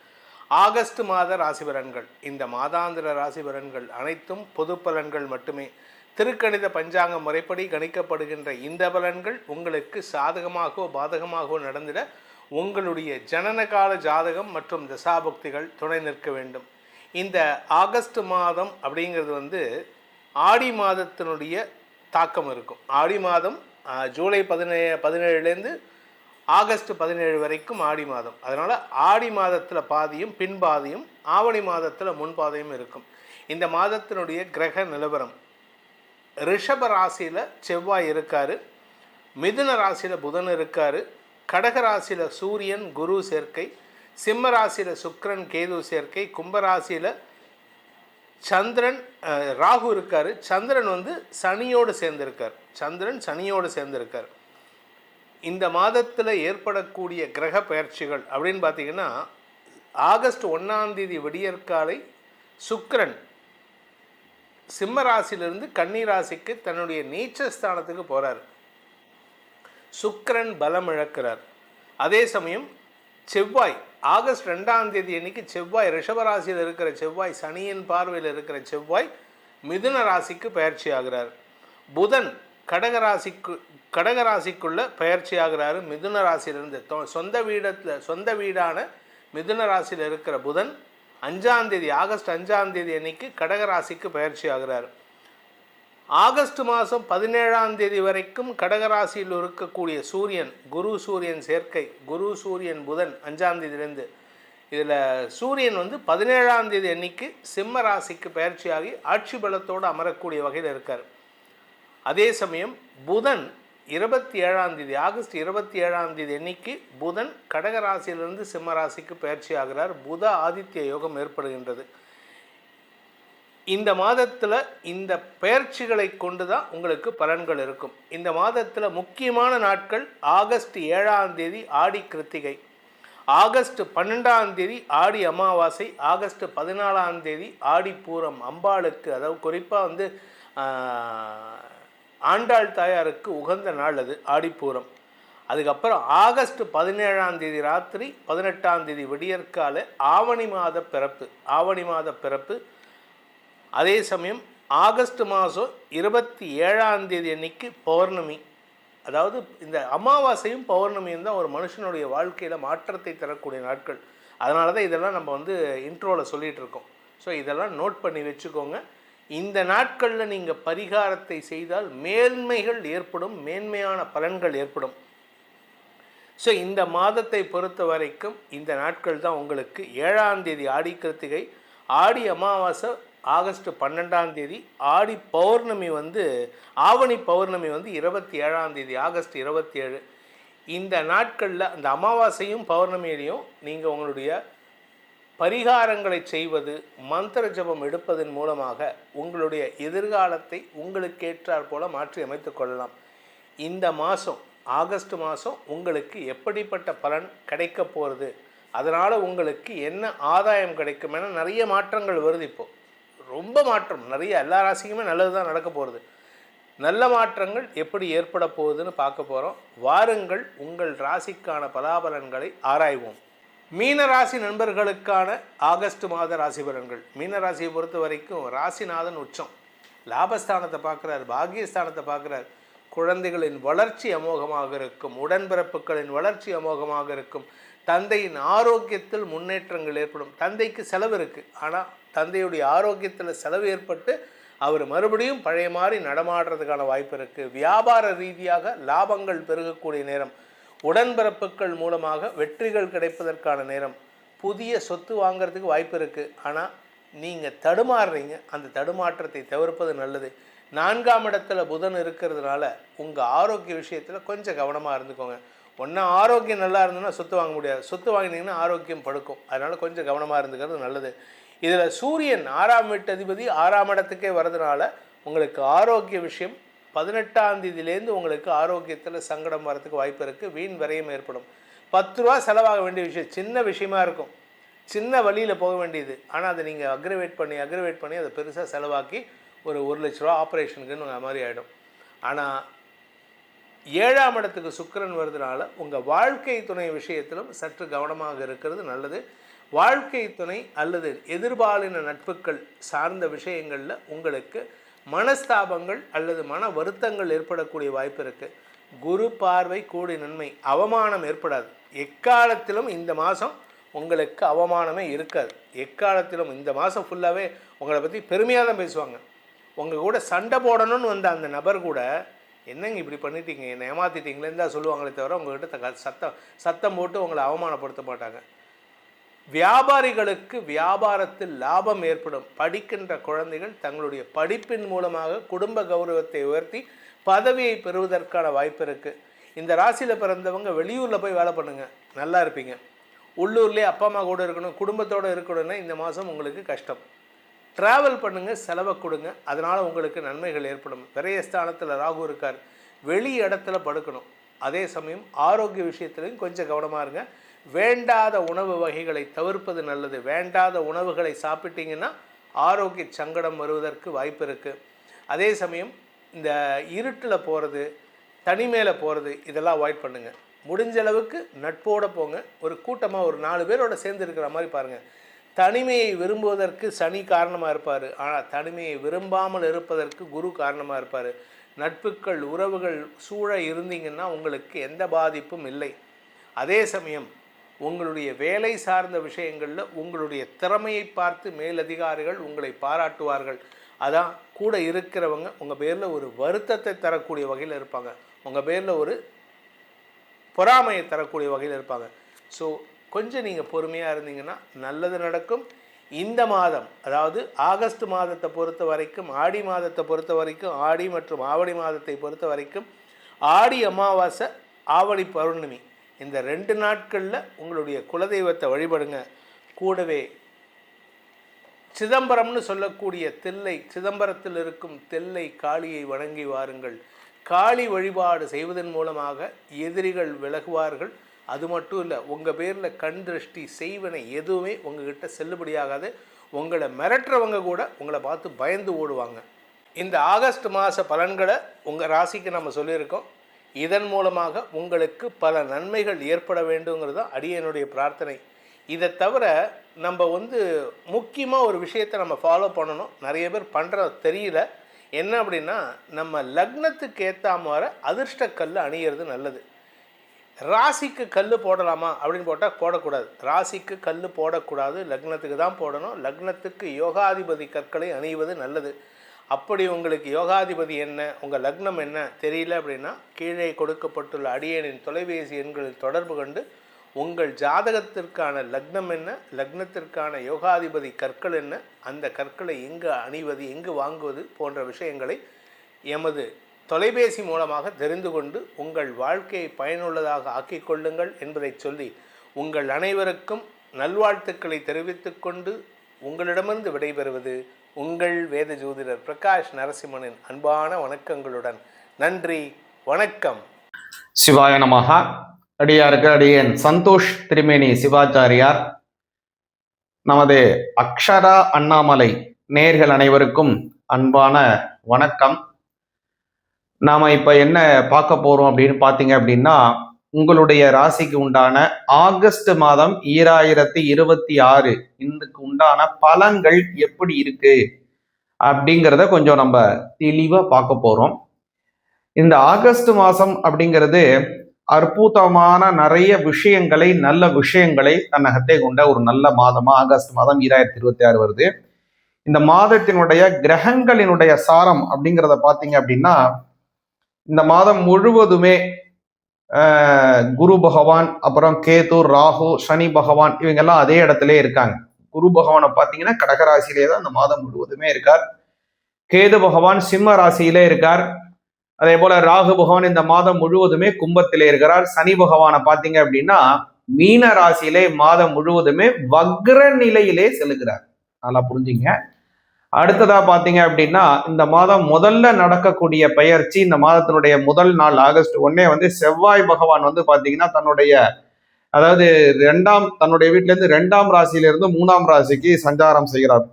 ஆகஸ்ட் மாத ராசி பலன்கள். இந்த மாதாந்திர ராசி பலன்கள் அனைத்தும் பொது பலன்கள் மட்டுமே. திருக்கணித பஞ்சாங்க முறைப்படி கணிக்கப்படுகின்ற இந்த பலன்கள் உங்களுக்கு சாதகமாகவோ பாதகமாகவோ நடந்திட உங்களுடைய ஜனனகால ஜாதகம் மற்றும் தசாபக்திகள் துணை நிற்க வேண்டும். இந்த ஆகஸ்ட் மாதம் அப்படிங்கிறது ஆடி மாதத்தினுடைய தாக்கம் இருக்கும். ஆடி மாதம் ஜூலை 17லேருந்து ஆகஸ்ட் 17 வரைக்கும் ஆடி மாதம். அதனால் ஆடி மாதத்தில் பாதியும் பின்பாதியும், ஆவணி மாதத்தில் முன்பாதையும் இருக்கும். இந்த மாதத்தினுடைய கிரக நிலவரம்: ரிஷப ராசியில் செவ்வாய் இருக்கார், மிதுன ராசியில் புதன் இருக்கார், கடக ராசியில் சூரியன் குரு சேர்க்கை, சிம்ம ராசியில் சுக்கிரன் கேது சேர்க்கை, கும்பராசியில் சந்திரன் ராகு இருக்கார். சந்திரன் சனியோடு சேர்ந்திருக்கார். இந்த மாதத்தில் ஏற்படக்கூடிய கிரக பயிற்சிகள் அப்படின்னு பார்த்தீங்கன்னா, ஆகஸ்ட் 1ஆம் தேதி விடியற்காலை சுக்கிரன் சிம்ம ராசியிலிருந்து கன்னி ராசிக்கு தன்னுடைய நீச்சஸ்தானத்துக்கு போகிறார். சுக்கிரன் பலம் இழக்கிறார். அதே சமயம் செவ்வாய் ஆகஸ்ட் 2ஆம் தேதி அன்னைக்கு செவ்வாய் ரிஷபராசியில் இருக்கிற செவ்வாய், சனியின் பார்வையில் இருக்கிற செவ்வாய் மிதுன ராசிக்கு பயிற்சி ஆகிறார். புதன் கடகராசிக்குள்ள பயிற்சி ஆகிறாரு. மிதுன ராசியிலிருந்து சொந்த வீடான மிதுன ராசியில் இருக்கிற புதன் 5ஆம் தேதி ஆகஸ்ட் 5ஆம் தேதி அன்னைக்கு கடகராசிக்கு பயிற்சி ஆகிறார். ஆகஸ்ட் மாதம் 17ஆம் தேதி வரைக்கும் கடகராசியில் இருக்கக்கூடிய சூரியன் குரு சூரியன் சேர்க்கை, குரு சூரியன் புதன் 5ஆம் தேதியிலேருந்து. இதில் சூரியன் 17ஆம் தேதி அன்னைக்கு சிம்ம ராசிக்கு பயிற்சியாகி ஆட்சி பலத்தோடு அமரக்கூடிய வகையில் இருக்கார். அதே சமயம் புதன் 27ஆம் தேதி ஆகஸ்ட் 27ஆம் தேதி அன்னைக்கு புதன் கடகராசியிலிருந்து சிம்ம ராசிக்கு பயிற்சி ஆகிறார். புத ஆதித்ய யோகம் ஏற்படுகின்றது. இந்த மாதத்தில் இந்த பயிற்சிகளை கொண்டு தான் உங்களுக்கு பலன்கள் இருக்கும். இந்த மாதத்தில் முக்கியமான நாட்கள் ஆகஸ்ட் 7ஆம் தேதி ஆடி கிருத்திகை, ஆகஸ்ட் 12ஆம் தேதி ஆடி அமாவாசை, ஆகஸ்ட் 14ஆம் தேதி ஆடி பூரம். அம்பாளுக்கு, அதாவது குறிப்பாக ஆண்டாள் தாயாருக்கு உகந்த நாள் அது ஆடிப்பூரம். அதுக்கப்புறம் ஆகஸ்ட் 17ஆம் தேதி ராத்திரி 18ஆம் தேதி விடியற்கால ஆவணி மாத பிறப்பு. அதே சமயம் ஆகஸ்ட் மாதம் 27ஆம் தேதி அன்னைக்கு பௌர்ணமி. அதாவது இந்த அமாவாசையும் பௌர்ணமியும் தான் ஒரு மனுஷனுடைய வாழ்க்கையில் மாற்றத்தை தரக்கூடிய நாட்கள். அதனால தான் இதெல்லாம் நம்ம இன்ட்ரோவில் சொல்லிகிட்டு இருக்கோம். ஸோ இதெல்லாம் நோட் பண்ணி வச்சுக்கோங்க. இந்த நாட்களில் நீங்கள் பரிகாரத்தை செய்தால் மேன்மைகள் ஏற்படும், மேன்மையான பலன்கள் ஏற்படும். ஸோ இந்த மாதத்தை பொறுத்த வரைக்கும் இந்த நாட்கள் தான் உங்களுக்கு 7ஆம் தேதி ஆடி கிருத்திகை, ஆடி அமாவாசை ஆகஸ்ட் 12ஆம் தேதி, ஆடி பௌர்ணமி ஆவணி பௌர்ணமி 27ஆம் தேதி ஆகஸ்ட் 27. இந்த நாட்களில் அந்த அமாவாசையும் பௌர்ணமியிலையும் நீங்கள் உங்களுடைய பரிகாரங்களை செய்வது, மந்திர ஜபம் எடுப்பதன் மூலமாக உங்களுடைய எதிர்காலத்தை உங்களுக்கேற்றாற் போல மாற்றி அமைத்து கொள்ளலாம். இந்த மாதம் ஆகஸ்ட் மாதம் உங்களுக்கு எப்படிப்பட்ட பலன் கிடைக்க போகிறது, அதனால் உங்களுக்கு என்ன ஆதாயம் கிடைக்கும் என நிறைய மாற்றங்கள் வருது. இப்போது ரொம்ப மாற்றம் நிறைய, எல்லா ராசிக்குமே நல்லது தான் நடக்க போகிறது. நல்ல மாற்றங்கள் எப்படி ஏற்பட போகுதுன்னு பார்க்க போகிறோம். வாருங்கள் உங்கள் ராசிக்கான பலாபலன்களை ஆராய்வோம். மீன ராசி நண்பர்களுக்கான ஆகஸ்ட் மாத ராசி பலன்கள். மீன ராசியை பொறுத்த வரைக்கும் ராசிநாதன் உச்சம், லாபஸ்தானத்தை பார்க்குறார், பாக்கியஸ்தானத்தை பார்க்குறார். குழந்தைகளின் வளர்ச்சி அமோகமாக இருக்கும், உடன்பிறப்புகளின் வளர்ச்சி அமோகமாக இருக்கும். தந்தையின் ஆரோக்கியத்தில் முன்னேற்றங்கள் ஏற்படும். தந்தைக்கு செலவு இருக்குது, ஆனால் தந்தையுடைய ஆரோக்கியத்தில் செலவு ஏற்பட்டு அவர் மறுபடியும் பழைய மாதிரி நடமாடுறதுக்கான வாய்ப்பு இருக்குது. வியாபார ரீதியாக லாபங்கள் பெருகக்கூடிய நேரம். உடன்பிறப்புகள் மூலமாக வெற்றிகள் கிடைப்பதற்கான நேரம். புதிய சொத்து வாங்கிறதுக்கு வாய்ப்பு இருக்குது, ஆனால் நீங்கள் தடுமாறுறீங்க. அந்த தடுமாற்றத்தை தவிர்ப்பது நல்லது. 4ஆம் இடத்துல புதன் இருக்கிறதுனால உங்கள் ஆரோக்கிய விஷயத்தில் கொஞ்சம் கவனமாக இருந்துக்கோங்க. ஒன்றா ஆரோக்கியம் நல்லா இருந்ததுன்னா சொத்து வாங்க முடியாது, சொத்து வாங்கினீங்கன்னா ஆரோக்கியம் படுக்கும். அதனால் கொஞ்சம் கவனமாக இருந்துக்கிறது நல்லது. இதில் சூரியன் 6ஆம் வீட்டு அதிபதி 6ஆம் இடத்துக்கே வரதுனால உங்களுக்கு ஆரோக்கிய விஷயம் 18ஆம் தேதியிலேருந்து உங்களுக்கு ஆரோக்கியத்தில் சங்கடம் வரத்துக்கு வாய்ப்பு இருக்குது. வீண் விரயம் ஏற்படும். 10 ரூபா செலவாக வேண்டிய விஷயம் சின்ன விஷயமா இருக்கும், சின்ன வழியில் போக வேண்டியது. ஆனால் அதை நீங்கள் அக்ரிவேட் பண்ணி அதை பெருசாக செலவாக்கி ஒரு 1 லட்ச ரூபா ஆப்ரேஷனுக்குன்னு மாதிரி ஆகிடும். ஆனால் 7ஆம் இடத்துக்கு சுக்கிரன் வருதுனால உங்கள் வாழ்க்கை துணை விஷயத்திலும் சற்று கவனமாக இருக்கிறது நல்லது. வாழ்க்கை துணை அல்லது எதிர்பாலின நட்புகள் சார்ந்த விஷயங்களில் உங்களுக்கு மனஸ்தாபங்கள் அல்லது மன வருத்தங்கள் ஏற்படக்கூடிய வாய்ப்பு இருக்குது. குரு பார்வை கூடி நன்மை, அவமானம் ஏற்படாது. எக்காலத்திலும் இந்த மாதம் உங்களுக்கு அவமானமே இருக்காது. எக்காலத்திலும் இந்த மாதம் ஃபுல்லாகவே உங்களை பற்றி பெருமையாக தான் பேசுவாங்க. உங்கள் கூட சண்டை போடணும்னு வந்த அந்த நபர் கூட என்னங்க இப்படி பண்ணிட்டீங்க, என்னை ஏமாற்றிட்டீங்களேன்னு தான் சொல்லுவாங்களே தவிர உங்கள்கிட்ட சத்தம் போட்டு உங்களை அவமானப்படுத்த மாட்டாங்க. வியாபாரிகளுக்கு வியாபாரத்தில் லாபம் ஏற்படும். படிக்கின்ற குழந்தைகள் தங்களுடைய படிப்பின் மூலமாக குடும்ப கௌரவத்தை உயர்த்தி பதவியை பெறுவதற்கான வாய்ப்பு இருக்குது. இந்த ராசியில் பிறந்தவங்க வெளியூரில் போய் வேலை பண்ணுங்கள், நல்லா இருப்பீங்க. உள்ளூர்லேயே அப்பா அம்மா கூட இருக்கணும், குடும்பத்தோடு இருக்கணும்னா இந்த மாதம் உங்களுக்கு கஷ்டம். ட்ராவல் பண்ணுங்கள், செலவை கொடுங்க, அதனால் உங்களுக்கு நன்மைகள் ஏற்படும். விரயஸ்தானத்தில் ராகு இருக்கார், வெளி இடத்துல படுக்கணும். அதே சமயம் ஆரோக்கிய விஷயத்துலையும் கொஞ்சம் கவனமாக இருங்க. வேண்டாத உணவு வகைகளை தவிர்ப்பது நல்லது. வேண்டாத உணவுகளை சாப்பிட்டீங்கன்னா ஆரோக்கிய சங்கடம் வருவதற்கு வாய்ப்பு இருக்குது. அதே சமயம் இந்த இருட்டில் போகிறது, தனிமையில் போகிறது, இதெல்லாம் அவாய்ட் பண்ணுங்கள். முடிஞ்ச அளவுக்கு நட்போடு போங்க. ஒரு கூட்டமாக ஒரு 4 பேரோடு சேர்ந்து இருக்கிற மாதிரி பாருங்கள். தனிமையை விரும்புவதற்கு சனி காரணமாக இருப்பார், ஆனால் தனிமையை விரும்பாமல் இருப்பதற்கு குரு காரணமாக இருப்பார். நட்புகள் உறவுகள் சூழ இருந்தீங்கன்னா உங்களுக்கு எந்த பாதிப்பும் இல்லை. அதே சமயம் உங்களுடைய வேலை சார்ந்த விஷயங்களில் உங்களுடைய திறமையை பார்த்து மேலதிகாரிகள் உங்களை பாராட்டுவார்கள். அதான் கூட இருக்கிறவங்க உங்கள் பேரில் ஒரு வருத்தத்தை தரக்கூடிய வகையில் இருப்பாங்க, உங்கள் பேரில் ஒரு பொறாமையை தரக்கூடிய வகையில் இருப்பாங்க. ஸோ கொஞ்சம் நீங்கள் பொறுமையாக இருந்தீங்கன்னா நல்லது நடக்கும். இந்த மாதம், அதாவது ஆகஸ்ட் மாதத்தை பொறுத்த வரைக்கும், ஆடி மாதத்தை பொறுத்த வரைக்கும், ஆடி மற்றும் ஆவணி மாதத்தை பொறுத்த வரைக்கும், ஆடி அமாவாசை ஆவணி பௌர்ணமி இந்த 2 நாட்களில் உங்களுடைய குலதெய்வத்தை வழிபடுங்க. கூடவே சிதம்பரம்னு சொல்லக்கூடிய தில்லை, சிதம்பரத்தில் இருக்கும் தில்லை காளியை வணங்கி வாருங்கள். காளி வழிபாடு செய்வதன் மூலமாக எதிரிகள் விலகுவார்கள். அது மட்டும் இல்லை, உங்கள் பேரில் கண் திருஷ்டி செய்வனை எதுவுமே உங்ககிட்ட செல்லுபடியாகாது. உங்களை மிரட்டுறவங்க கூட உங்களை பார்த்து பயந்து ஓடுவாங்க. இந்த ஆகஸ்ட் மாத பலன்களை உங்கள் ராசிக்கு நம்ம சொல்லியிருக்கோம். இதன் மூலமாக உங்களுக்கு பல நன்மைகள் ஏற்பட வேண்டுங்கிறது தான் அடியனுடைய பிரார்த்தனை. இதை தவிர நம்ம முக்கியமாக ஒரு விஷயத்தை நம்ம ஃபாலோ பண்ணணும். நிறைய பேர் பண்ணுற தெரியல. என்ன அப்படின்னா, நம்ம லக்னத்துக்கு ஏற்ற மாதிரி அதிர்ஷ்ட கல் அணியிறது நல்லது. ராசிக்கு கல் போடலாமா அப்படின்னு போட்டால் போடக்கூடாது. ராசிக்கு கல் போடக்கூடாது, லக்னத்துக்கு தான் போடணும். லக்னத்துக்கு யோகாதிபதி கற்களை அணிவது நல்லது. அப்படி உங்களுக்கு யோகாதிபதி என்ன, உங்கள் லக்னம் என்ன தெரியல அப்படின்னா, கீழே கொடுக்கப்பட்டுள்ள அடியேனின் தொலைபேசி எண்களில் தொடர்பு கொண்டு உங்கள் ஜாதகத்திற்கான லக்னம் என்ன, லக்னத்திற்கான யோகாதிபதி கற்கள் என்ன, அந்த கற்களை எங்கு அணிவது, எங்கு வாங்குவது போன்ற விஷயங்களை எமது தொலைபேசி மூலமாக தெரிந்து கொண்டு உங்கள் வாழ்க்கையை பயனுள்ளதாக ஆக்கிக் கொள்ளுங்கள் என்பதை சொல்லி உங்கள் அனைவருக்கும் நல்வாழ்த்துக்களை தெரிவித்துக் கொண்டு உங்களிடமிருந்து விடைபெறுவது உங்கள் வேத ஜோதிடர் பிரகாஷ் நரசிம்மனின் அன்பான வணக்கங்களுடன். நன்றி, வணக்கம். சிவாய நமஹ. அடியாருக்கு அடியேன் சந்தோஷ் திருமேனி சிவாச்சாரியார். நமது அக்ஷரா அண்ணாமலை நேயர்கள் அனைவருக்கும் அன்பான வணக்கம். நாம இப்ப என்ன பார்க்க போறோம் அப்படின்னு பார்த்தீங்க அப்படின்னா, உங்களுடைய ராசிக்கு உண்டான ஆகஸ்ட் மாதம் 2026 இதுக்கு உண்டான பலன்கள் எப்படி இருக்கு அப்படிங்கிறத கொஞ்சம் நம்ம தெளிவா பார்க்க போறோம். இந்த ஆகஸ்ட் மாதம் அப்படிங்கிறது அற்புதமான நிறைய விஷயங்களை, நல்ல விஷயங்களை தன்னகத்தை கொண்ட ஒரு நல்ல மாதமா ஆகஸ்ட் மாதம் 2026 வருது. இந்த மாதத்தினுடைய கிரகங்களினுடைய சாரம் அப்படிங்கிறத பார்த்தீங்க அப்படின்னா, இந்த மாதம் முழுவதுமே குரு பகவான், அப்புறம் கேது, ராகு, சனி பகவான் இவங்கெல்லாம் அதே இடத்துல இருக்காங்க. குரு பகவானை பார்த்தீங்கன்னா கடகராசியிலே தான் இந்த மாதம் முழுவதுமே இருக்கார். கேது பகவான் சிம்ம ராசியிலே இருக்கார். அதே போல ராகு பகவான் இந்த மாதம் முழுவதுமே கும்பத்திலே இருக்கிறார். சனி பகவானை பார்த்தீங்க அப்படின்னா மீன ராசியிலே மாதம் முழுவதுமே வக்ர நிலையிலே செல்கிறார். நல்லா புரிஞ்சுங்க. அடுத்ததா பார்த்தீங்க அப்படின்னா, இந்த மாதம் முதல்ல நடக்கக்கூடிய பெயர்ச்சி, இந்த மாதத்தினுடைய முதல் நாள் ஆகஸ்ட் 1 செவ்வாய் பகவான் பார்த்தீங்கன்னா அதாவது தன்னுடைய வீட்டில இருந்து 2ஆம் ராசியிலிருந்து 3ஆம் ராசிக்கு சஞ்சாரம் செய்கிறார்.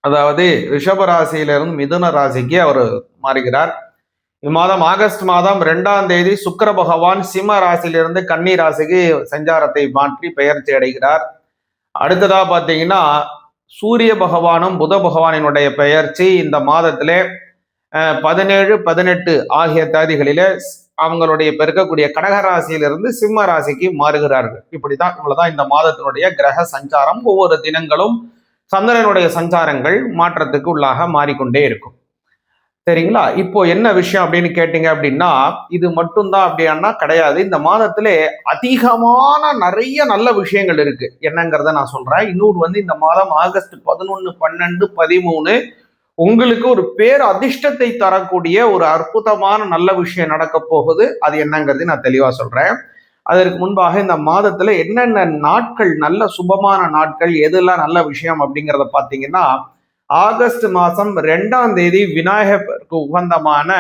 அதாவது ரிஷப ராசியிலிருந்து மிதுன ராசிக்கு அவர் மாறுகிறார். இம்மாதம் ஆகஸ்ட் மாதம் 2ஆம் தேதி சுக்கிர பகவான் சிம்ம ராசியிலிருந்து கன்னி ராசிக்கு சஞ்சாரத்தை மாற்றி பெயர்ச்சி அடைகிறார். அடுத்ததா பார்த்தீங்கன்னா சூரிய பகவானும் புத பகவானினுடைய பெயர்ச்சி இந்த மாதத்திலே 17, 18 ஆகிய தேதிகளிலே அவங்களுடைய இப்ப இருக்கக்கூடிய கடகராசியிலிருந்து சிம்ம ராசிக்கு மாறுகிறார்கள். இப்படிதான் இவ்வளவுதான் இந்த மாதத்தினுடைய கிரக சஞ்சாரம். ஒவ்வொரு தினங்களும் சந்திரனுடைய சஞ்சாரங்கள் மாற்றத்துக்கு உள்ளாக மாறிக்கொண்டே இருக்கும். சரிங்களா? இப்போ என்ன விஷயம் அப்படின்னு கேட்டீங்க அப்படின்னா, இது மட்டும்தான் அப்படின்னா கிடையாது. இந்த மாதத்திலே அதிகமான நிறைய நல்ல விஷயங்கள் இருக்கு. என்னங்கிறத நான் சொல்றேன். இன்னொரு இந்த மாதம் ஆகஸ்ட் 11, 12, 13 உங்களுக்கு ஒரு பேர் அதிர்ஷ்டத்தை தரக்கூடிய ஒரு அற்புதமான நல்ல விஷயம் நடக்க போகுது. அது என்னங்கிறது நான் தெளிவா சொல்றேன். அதற்கு முன்பாக இந்த மாதத்துல என்னென்ன நாட்கள் நல்ல சுபமான நாட்கள், எதெல்லாம் நல்ல விஷயம் அப்படிங்கிறத பார்த்தீங்கன்னா, ஆகஸ்ட் மாதம் 2ஆம் தேதி விநாயகருக்கு உகந்தமான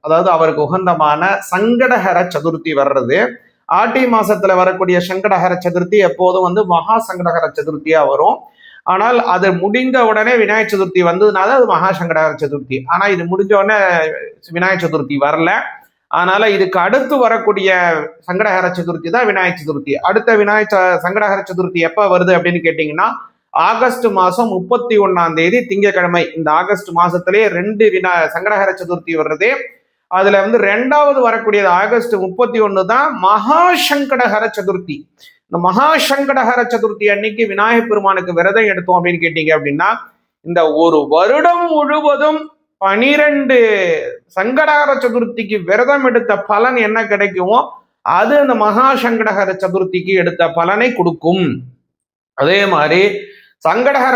அதாவது அவருக்கு உகந்தமான சங்கடஹர சதுர்த்தி வர்றது. ஆட்டி மாசத்துல வரக்கூடிய சங்கடஹர சதுர்த்தி எப்போதும் மகா சங்கடஹர சதுர்த்தியா வரும். ஆனால் அது முடிந்த உடனே விநாயகர் சதுர்த்தி வந்ததுனால அது மகா சங்கடஹர சதுர்த்தி. ஆனா இது முடிஞ்ச உடனே விநாயகர் சதுர்த்தி வரல. அதனால இதுக்கு அடுத்து வரக்கூடிய சங்கடஹர சதுர்த்தி தான் விநாயகர் சதுர்த்தி. அடுத்த சங்கடஹர சதுர்த்தி எப்ப வருது அப்படின்னு கேட்டீங்கன்னா, ஆகஸ்ட் மாசம் 31ஆம் தேதி திங்கட்கிழமை. இந்த ஆகஸ்ட் மாசத்திலேயே 2 சங்கடஹர சதுர்த்தி வருது. அதுல 2வது வரக்கூடியது ஆகஸ்ட் 31 தான் மகா சங்கடஹர சதுர்த்தி. இந்த மகா சங்கடஹர சதுர்த்தி அன்னைக்கு விநாயகர் பெருமானுக்கு விரதம் எடுத்தோம் அப்படின்னு கேட்டீங்க அப்படின்னா, இந்த ஒரு வருடம் முழுவதும் 12 சங்கடஹர சதுர்த்திக்கு விரதம் எடுத்த பலன் என்ன கிடைக்குமோ அது அந்த மகா சங்கடஹர சதுர்த்திக்கு எடுத்த பலனை கொடுக்கும். அதே மாதிரி சங்கடஹர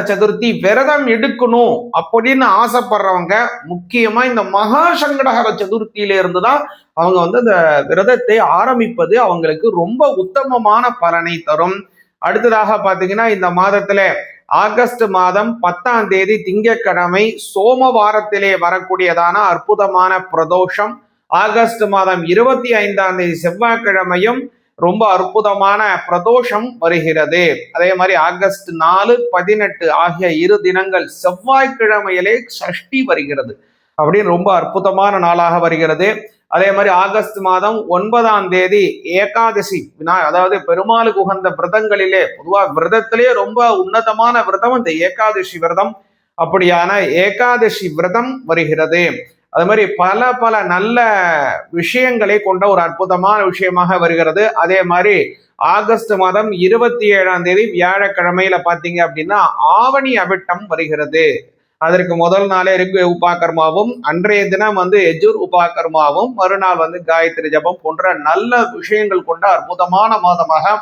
சதுர்த்தி விரதம் எடுக்கணும் அப்படின்னு ஆசைப்படுறவங்க முக்கியமா இந்த மகா சங்கடஹர சதுர்த்தியில இருந்துதான் அவங்க இந்த விரதத்தை ஆரம்பிப்பது அவங்களுக்கு ரொம்ப உத்தமமான பலனை தரும். அடுத்ததாக பாத்தீங்கன்னா, இந்த மாதத்துல ஆகஸ்ட் மாதம் 10ஆம் தேதி திங்கட்கிழமை சோமவாரத்திலே வரக்கூடியதான அற்புதமான பிரதோஷம். ஆகஸ்ட் மாதம் 25ஆம் தேதி செவ்வாய்க்கிழமையும் ரொம்ப அற்புதமான பிரதோஷம் வருகிறது. அதே மாதிரி ஆகஸ்ட் 4, 18 ஆகிய 2 தினங்கள் செவ்வாய்க்கிழமையிலே சஷ்டி வருகிறது. அப்படின்னு ரொம்ப அற்புதமான நாளாக வருகிறது. அதே மாதிரி ஆகஸ்ட் மாதம் 9ஆம் தேதி ஏகாதசி, அதாவது பெருமாளுக்கு உகந்த விரதங்களிலே பொதுவாக விரதத்திலே ரொம்ப உன்னதமான விரதம் இந்த ஏகாதசி விரதம். அப்படியான ஏகாதசி விரதம் வருகிறது. அது மாதிரி பல பல நல்ல விஷயங்களை கொண்ட ஒரு அற்புதமான விஷயமாக வருகிறது. அதே மாதிரி ஆகஸ்ட் மாதம் 27ஆம் தேதி வியாழக்கிழமையில பாத்தீங்க அப்படின்னா ஆவணி அவிட்டம் வருகிறது. அதற்கு முதல் நாளே ரிக் உபாகர்மாவும், அன்றைய தினம் எஜுர் உபாகர்மாவும், மறுநாள் காயத்ரி ஜபம் போன்ற நல்ல விஷயங்கள் கொண்ட அற்புதமான மாதமாக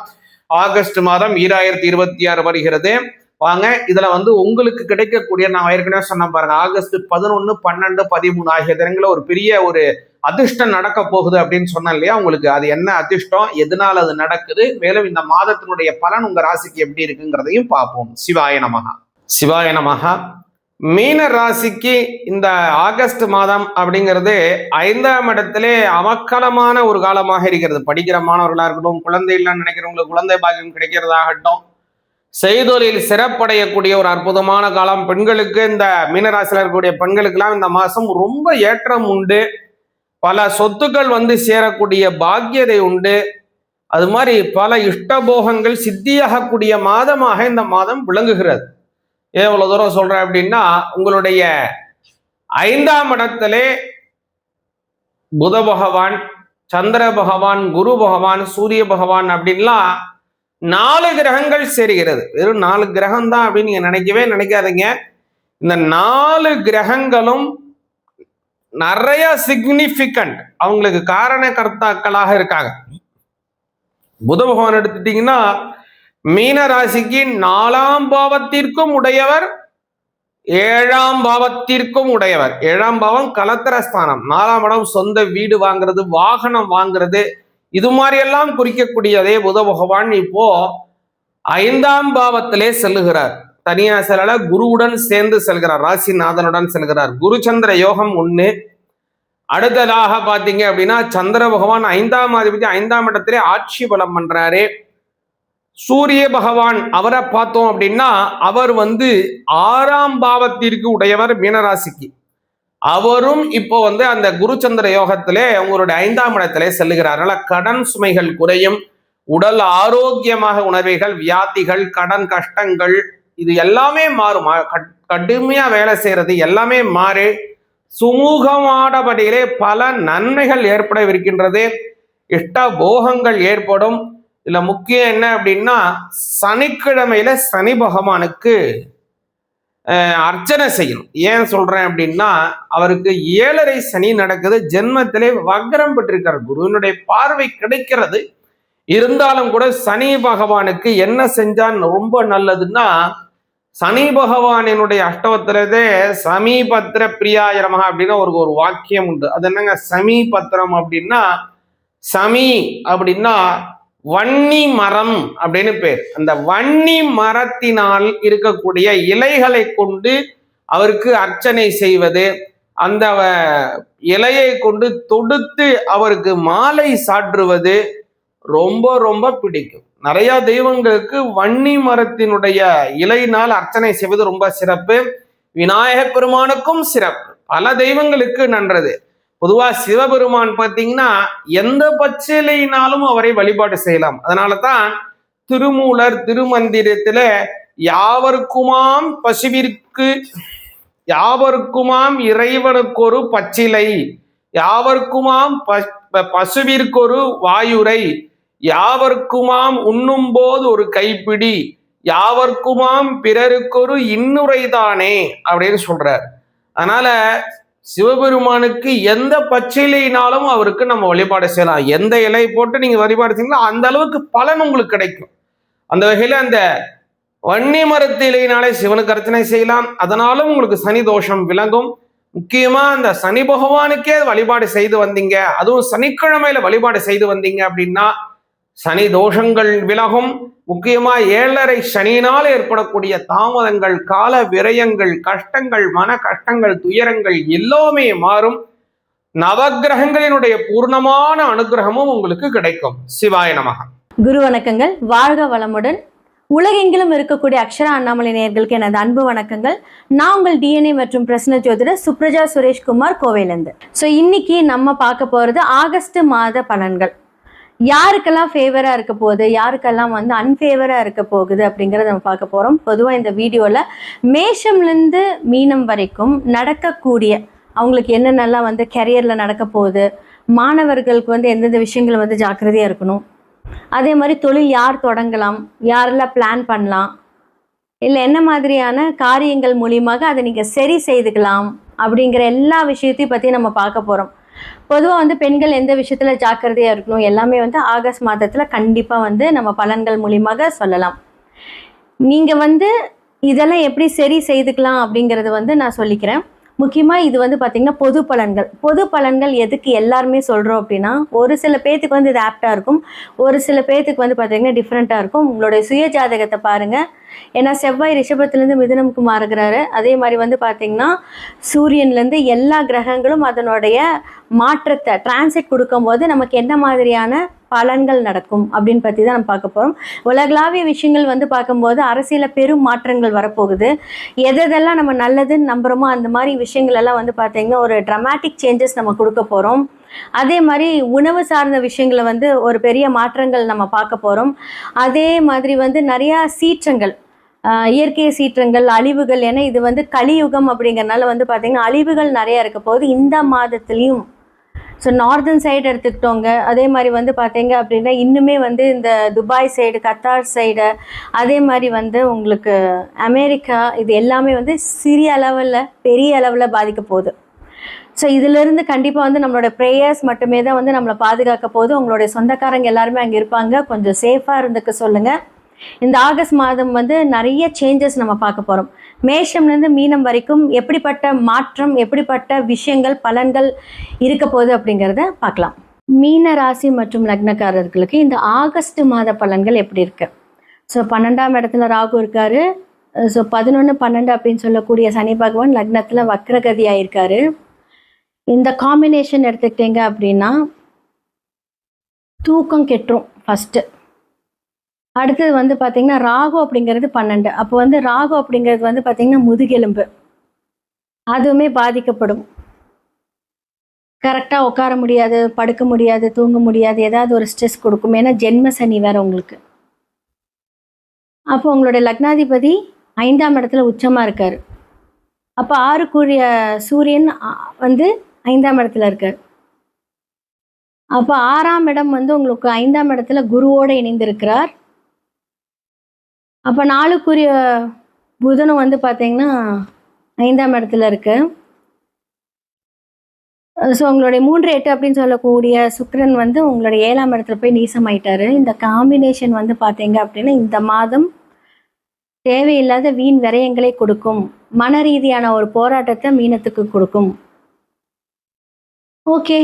ஆகஸ்ட் மாதம் 2026 வருகிறது. வாங்க இதுல உங்களுக்கு கிடைக்கக்கூடிய, நான் ஏற்கனவே சொன்ன பாருங்க, ஆகஸ்ட் 11, 12, 13 ஆகிய தினங்களில் ஒரு பெரிய ஒரு அதிர்ஷ்டம் நடக்க போகுது அப்படின்னு சொன்னேன் இல்லையா? உங்களுக்கு அது என்ன அதிர்ஷ்டம், எதனால் அது நடக்குது, மேலும் இந்த மாதத்தினுடைய பலன் உங்க ராசிக்கு எப்படி இருக்குங்கிறதையும் பார்ப்போம். சிவாய நமகா. சிவாய நமகா. மீன ராசிக்கு இந்த ஆகஸ்ட் மாதம் அப்படிங்கிறது 5ஆம் இடத்திலே அமக்கலமான ஒரு காலமாக இருக்கிறது. படிக்கிற மாணவர்களா இருக்கட்டும், குழந்தை இல்லைன்னு நினைக்கிறவங்களுக்கு குழந்தை பாக்கியம் கிடைக்கிறதாகட்டும், செய்தொழில் சிறப்படையக்கூடிய ஒரு அற்புதமான காலம். பெண்களுக்கு, இந்த மீனராசியில் இருக்கக்கூடிய பெண்களுக்கெல்லாம் இந்த மாசம் ரொம்ப ஏற்றம் உண்டு. பல சொத்துக்கள் சேரக்கூடிய பாக்கியதை உண்டு. அது மாதிரி பல இஷ்டபோகங்கள் சித்தியாகக்கூடிய மாதமாக இந்த மாதம் விளங்குகிறது. ஏன் இவ்வளவு தூரம் சொல்றேன் அப்படின்னா, உங்களுடைய 5ஆம் இடத்திலே புத பகவான், சந்திர பகவான், குரு பகவான், சூரிய பகவான் அப்படின்லாம் 4 கிரகங்கள் சேருகிறது. வெறும் 4 கிரகம் தான் அப்படின்னு நீங்க நினைக்காதீங்க. இந்த 4 கிரகங்களும் நிறைய சிக்னிபிகண்ட், அவங்களுக்கு காரண கர்த்தாக்களாக இருக்காங்க. புத பகவான் எடுத்துட்டீங்கன்னா மீன ராசிக்கு 4ஆம் பாவத்திற்கும் உடையவர், 7ஆம் பாவத்திற்கும் உடையவர். 7ஆம் பாவம் கலத்திரஸ்தானம், 4ஆம் இடம் சொந்த வீடு வாங்குறது, வாகனம் வாங்குறது, இது மாதிரி எல்லாம் குறிக்கக்கூடிய அதே புத பகவான் இப்போ 5ஆம் பாவத்திலே செல்லுகிறார். தனியா செல்லல, குருவுடன் சேர்ந்து செல்கிறார், ராசிநாதனுடன் செல்கிறார். குரு சந்திர யோகம் 1. அடுத்ததாக பாத்தீங்க அப்படின்னா சந்திர பகவான் 5ஆம் அதிபதி 5ஆம் இடத்திலே ஆட்சி பலம் பண்றாரு. சூரிய பகவான் அவரை பார்த்தோம் அப்படின்னா அவர் 6ஆம் பாவத்திற்கு உடையவர் மீனராசிக்கு. அவரும் இப்போ அந்த குருச்சந்திர யோகத்திலே உங்களுடைய 5ஆம் இடத்திலே செல்லுகிறார். கடன் சுமைகள் குறையும், உடல் ஆரோக்கியமாக உணர்வீர்கள். வியாதிகள், கடன் கஷ்டங்கள் இது எல்லாமே மாறும். கடுமையா வேலை செய்யறது எல்லாமே மாறி சுமூகமானபடியிலே பல நன்மைகள் ஏற்படவிருக்கின்றது. இஷ்ட போகங்கள் ஏற்படும். இதுல முக்கியம் என்ன அப்படின்னா, சனிக்கிழமையில சனி பகவானுக்கு அர்ச்சனை செய்யணும். ஏன் சொல்றேன் அப்படின்னா, அவருக்கு 7.5 சனி நடக்குது. ஜென்மத்திலே வக்ரம் பெற்றிருக்கார். குருவினுடைய பார்வை கிடைக்கிறது. இருந்தாலும் கூட சனி பகவானுக்கு என்ன செஞ்சா ரொம்ப நல்லதுன்னா, சனி பகவானினுடைய அஷ்டவத்திலே சமீபத்திர பிரியாய நமஹ அப்படின்னு ஒரு வாக்கியம் உண்டு. அது என்னங்க சமீபத்திரம் அப்படின்னா, சமி அப்படின்னா வன்னி மரம் அப்படின்னு பேர். அந்த வன்னி மரத்தினால் இருக்கக்கூடிய இலைகளை கொண்டு அவருக்கு அர்ச்சனை செய்வது, அந்த இலையை கொண்டு தொடுத்து அவருக்கு மாலை சாற்றுவது ரொம்ப ரொம்ப பிடிக்கும். நிறைய தெய்வங்களுக்கு வன்னி மரத்தினுடைய இலையினால் அர்ச்சனை செய்வது ரொம்ப சிறப்பு. விநாயக பெருமானுக்கும் சிறப்பு. பல தெய்வங்களுக்கு நன்றது. பொதுவா சிவபெருமான் பார்த்தீங்கன்னா எந்த பச்சிலையினாலும் அவரை வழிபாடு செய்யலாம். அதனாலதான் திருமூலர் திருமந்திரத்துல யாவர்க்குமாம் பசுவிற்கு யாவர்க்குமாம் இறைவனுக்கொரு பச்சிலை, யாவர்க்குமாம் பசுவிற்கொரு வாயுரை, யாவர்க்குமாம் உண்ணும் போது ஒரு கைப்பிடி, யாவர்க்குமாம் பிறருக்கொரு இன்னுரைதானே அப்படின்னு சொல்றார். அதனால சிவபெருமானுக்கு எந்த பச்சிலையினாலும் அவருக்கு நம்ம வழிபாடு செய்யலாம். எந்த இலை போட்டு நீங்க வழிபாடு செய்யலாம், அந்த அளவுக்கு பலன் உங்களுக்கு கிடைக்கும். அந்த வகையில அந்த வன்னி மரத்து இலையினாலே சிவனுக்கு அர்ச்சனை செய்யலாம். அதனாலும் உங்களுக்கு சனி தோஷம் விலகும். முக்கியமா அந்த சனி பகவானுக்கே வழிபாடு செய்து வந்தீங்க, அதுவும் சனிக்கிழமையில வழிபாடு செய்து வந்தீங்க அப்படின்னா சனி தோஷங்கள் விலகும். முக்கியமா 7.5 சனியினால் ஏற்படக்கூடிய தாமதங்கள், கால விரயங்கள், கஷ்டங்கள், மன கஷ்டங்கள், துயரங்கள் எல்லாமே மாறும். நவக்கிரகங்களினுடைய பூர்ணமான அனுகிரகமும் உங்களுக்கு கிடைக்கும். சிவாய நமக. குரு வணக்கங்கள். வாழ்க வளமுடன். உலகெங்கிலும் இருக்கக்கூடிய அக்ஷரா அண்ணாமலை நேயர்களுக்கு எனது அன்பு வணக்கங்கள். நான் உங்கள் டிஎன்ஏ மற்றும் பிரசன்ன ஜோதிடர் சுப்ரஜா சுரேஷ்குமார், கோவையிலேருந்து. ஸோ இன்னைக்கு நம்ம பார்க்க போகிறது ஆகஸ்ட் மாத பலன்கள். யாருக்கெல்லாம் ஃபேவராக இருக்க போகுது, யாருக்கெல்லாம் வந்து அன்ஃபேவராக இருக்க போகுது அப்படிங்கிறத நம்ம பார்க்க போகிறோம். பொதுவாக இந்த வீடியோவில் மேஷம்லேருந்து மீனம் வரைக்கும் நடக்கக்கூடிய அவங்களுக்கு என்னென்னலாம் வந்து கெரியரில் நடக்க போகுது, மாணவர்களுக்கு வந்து எந்தெந்த விஷயங்கள் வந்து ஜாக்கிரதையாக இருக்கணும், அதே மாதிரி தொழில் யார் தொடங்கலாம், யாரெல்லாம் பிளான் பண்ணலாம், இல்லை என்ன மாதிரியான காரியங்கள் மூலியமாக அதை நீங்கள் சரி செய்துக்கலாம் அப்படிங்கிற எல்லா விஷயத்தையும் பற்றி நம்ம பார்க்க போகிறோம். பொதுவாக வந்து பெண்கள் எந்த விஷயத்தில் ஜாக்கிரதையாக இருக்கணும் எல்லாமே வந்து ஆகஸ்ட் மாதத்தில் கண்டிப்பாக வந்து நம்ம பலன்கள் மூலியமாக சொல்லலாம். நீங்கள் வந்து இதெல்லாம் எப்படி சரி செய்துக்கலாம் அப்படிங்கிறது வந்து நான் சொல்லிக்கிறேன். முக்கியமாக இது வந்து பார்த்திங்கன்னா பொது பலன்கள். பொது பலன்கள் எதுக்கு எல்லாருமே சொல்கிறோம் அப்படின்னா, ஒரு சில பேர்த்துக்கு வந்து இது ஆப்டாக இருக்கும், ஒரு சில பேர்த்துக்கு வந்து பார்த்திங்கன்னா டிஃப்ரெண்ட்டாக இருக்கும். உங்களுடைய சுய ஜாதகத்தை பாருங்கள். ஏன்னா செவ்வாய் ரிஷபத்துலேருந்து மிதுனமுக்கு மாறுகிறாரு. அதே மாதிரி வந்து பார்த்திங்கன்னா சூரியன்லேருந்து எல்லா கிரகங்களும் அதனுடைய மாற்றத்தை டிரான்சிட் கொடுக்கும்போது நமக்கு என்ன மாதிரியான பலன்கள் நடக்கும் அப்படின்னு பற்றி தான் நம்ம பார்க்க போகிறோம். உலகளாவிய விஷயங்கள் வந்து பார்க்கும்போது அரசியலில் பெரும் மாற்றங்கள் வரப்போகுது. எதெல்லாம் நம்ம நல்லதுன்னு நம்புகிறோமோ அந்த மாதிரி விஷயங்கள் எல்லாம் வந்து பார்த்திங்கன்னா ஒரு ட்ரமாட்டிக் சேஞ்சஸ் நம்ம கொடுக்க போகிறோம். அதே மாதிரி உணவு சார்ந்த விஷயங்களை வந்து ஒரு பெரிய மாற்றங்கள் நம்ம பார்க்க போகிறோம். அதே மாதிரி வந்து நிறையா சீற்றங்கள், இயற்கை சீற்றங்கள், அழிவுகள், ஏன்னா இது வந்து கலியுகம் அப்படிங்கிறனால வந்து பார்த்திங்கன்னா அழிவுகள் நிறையா இருக்க போகுது இந்த மாதத்துலேயும். ஸோ நார்தன் சைடு எடுத்துக்கிட்டோங்க. அதே மாதிரி வந்து பார்த்தீங்க அப்படின்னா இன்னுமே வந்து இந்த துபாய் சைடு, கத்தார் சைடு, அதே மாதிரி வந்து உங்களுக்கு அமெரிக்கா, இது எல்லாமே வந்து சிறிய அளவில் பெரிய அளவில் பாதிக்க போகுது. ஸோ இதிலிருந்து கண்டிப்பாக வந்து நம்மளோட ப்ரேயர்ஸ் மட்டுமே தான் வந்து நம்மளை பாதுகாக்க போகுது. உங்களுடைய சொந்தக்காரங்க எல்லாருமே அங்கே இருப்பாங்க, கொஞ்சம் சேஃபாக இருந்துக்க சொல்லுங்கள். இந்த ஆகஸ்ட் மாதம் வந்து நிறைய சேஞ்சஸ் நம்ம பார்க்க போகிறோம். மேஷம்லேருந்து மீனம் வரைக்கும் எப்படிப்பட்ட மாற்றம், எப்படிப்பட்ட விஷயங்கள், பலன்கள் இருக்க போகுது அப்படிங்கிறத பார்க்கலாம். மீன ராசி மற்றும் லக்னக்காரர்களுக்கு இந்த ஆகஸ்ட் மாத பலன்கள் எப்படி இருக்கு? ஸோ 12ஆம் இடத்துல ராகு இருக்காரு. ஸோ 11, 12 அப்படின்னு சொல்லக்கூடிய சனி பகவான் லக்னத்தில் வக்ரகதி ஆயிருக்காரு. இந்த காம்பினேஷன் எடுத்துக்கிட்டீங்க அப்படின்னா தூக்கம் கெட்டுரும் ஃபஸ்ட்டு. அடுத்தது வந்து பார்த்திங்கன்னா ராகு அப்படிங்கிறது 12. அப்போ வந்து ராகு அப்படிங்கிறது வந்து பார்த்திங்கன்னா முதுகெலும்பு, அதுவுமே பாதிக்கப்படும். கரெக்டாக உட்கார முடியாது, படுக்க முடியாது, தூங்க முடியாது, ஏதாவது ஒரு ஸ்ட்ரெஸ் கொடுக்கும். ஏன்னா ஜென்ம சனி வேற உங்களுக்கு. அப்போ உங்களுடைய லக்னாதிபதி 5ஆம் இடத்துல உச்சமாக இருக்கார். அப்போ 6க்குரிய சூரியன் வந்து 5ஆம் இடத்துல இருக்கார். அப்போ 6ஆம் இடம் வந்து உங்களுக்கு 5ஆம் இடத்துல குருவோடு இணைந்திருக்கிறார். அப்போ 4க்குரிய புதனும் வந்து பார்த்தீங்கன்னா 5ஆம் இடத்துல இருக்கு. ஸோ உங்களுடைய 3-8 அப்படின்னு சொல்லக்கூடிய சுக்கிரன் வந்து உங்களுடைய 7ஆம் இடத்துல போய் நீசமாயிட்டாரு. இந்த காம்பினேஷன் வந்து பார்த்தீங்க அப்படின்னா இந்த மாதம் தேவையில்லாத வீண் விரயங்களை கொடுக்கும். மன ரீதியான ஒரு போராட்டத்தை மீனத்துக்கு கொடுக்கும். ஓகே,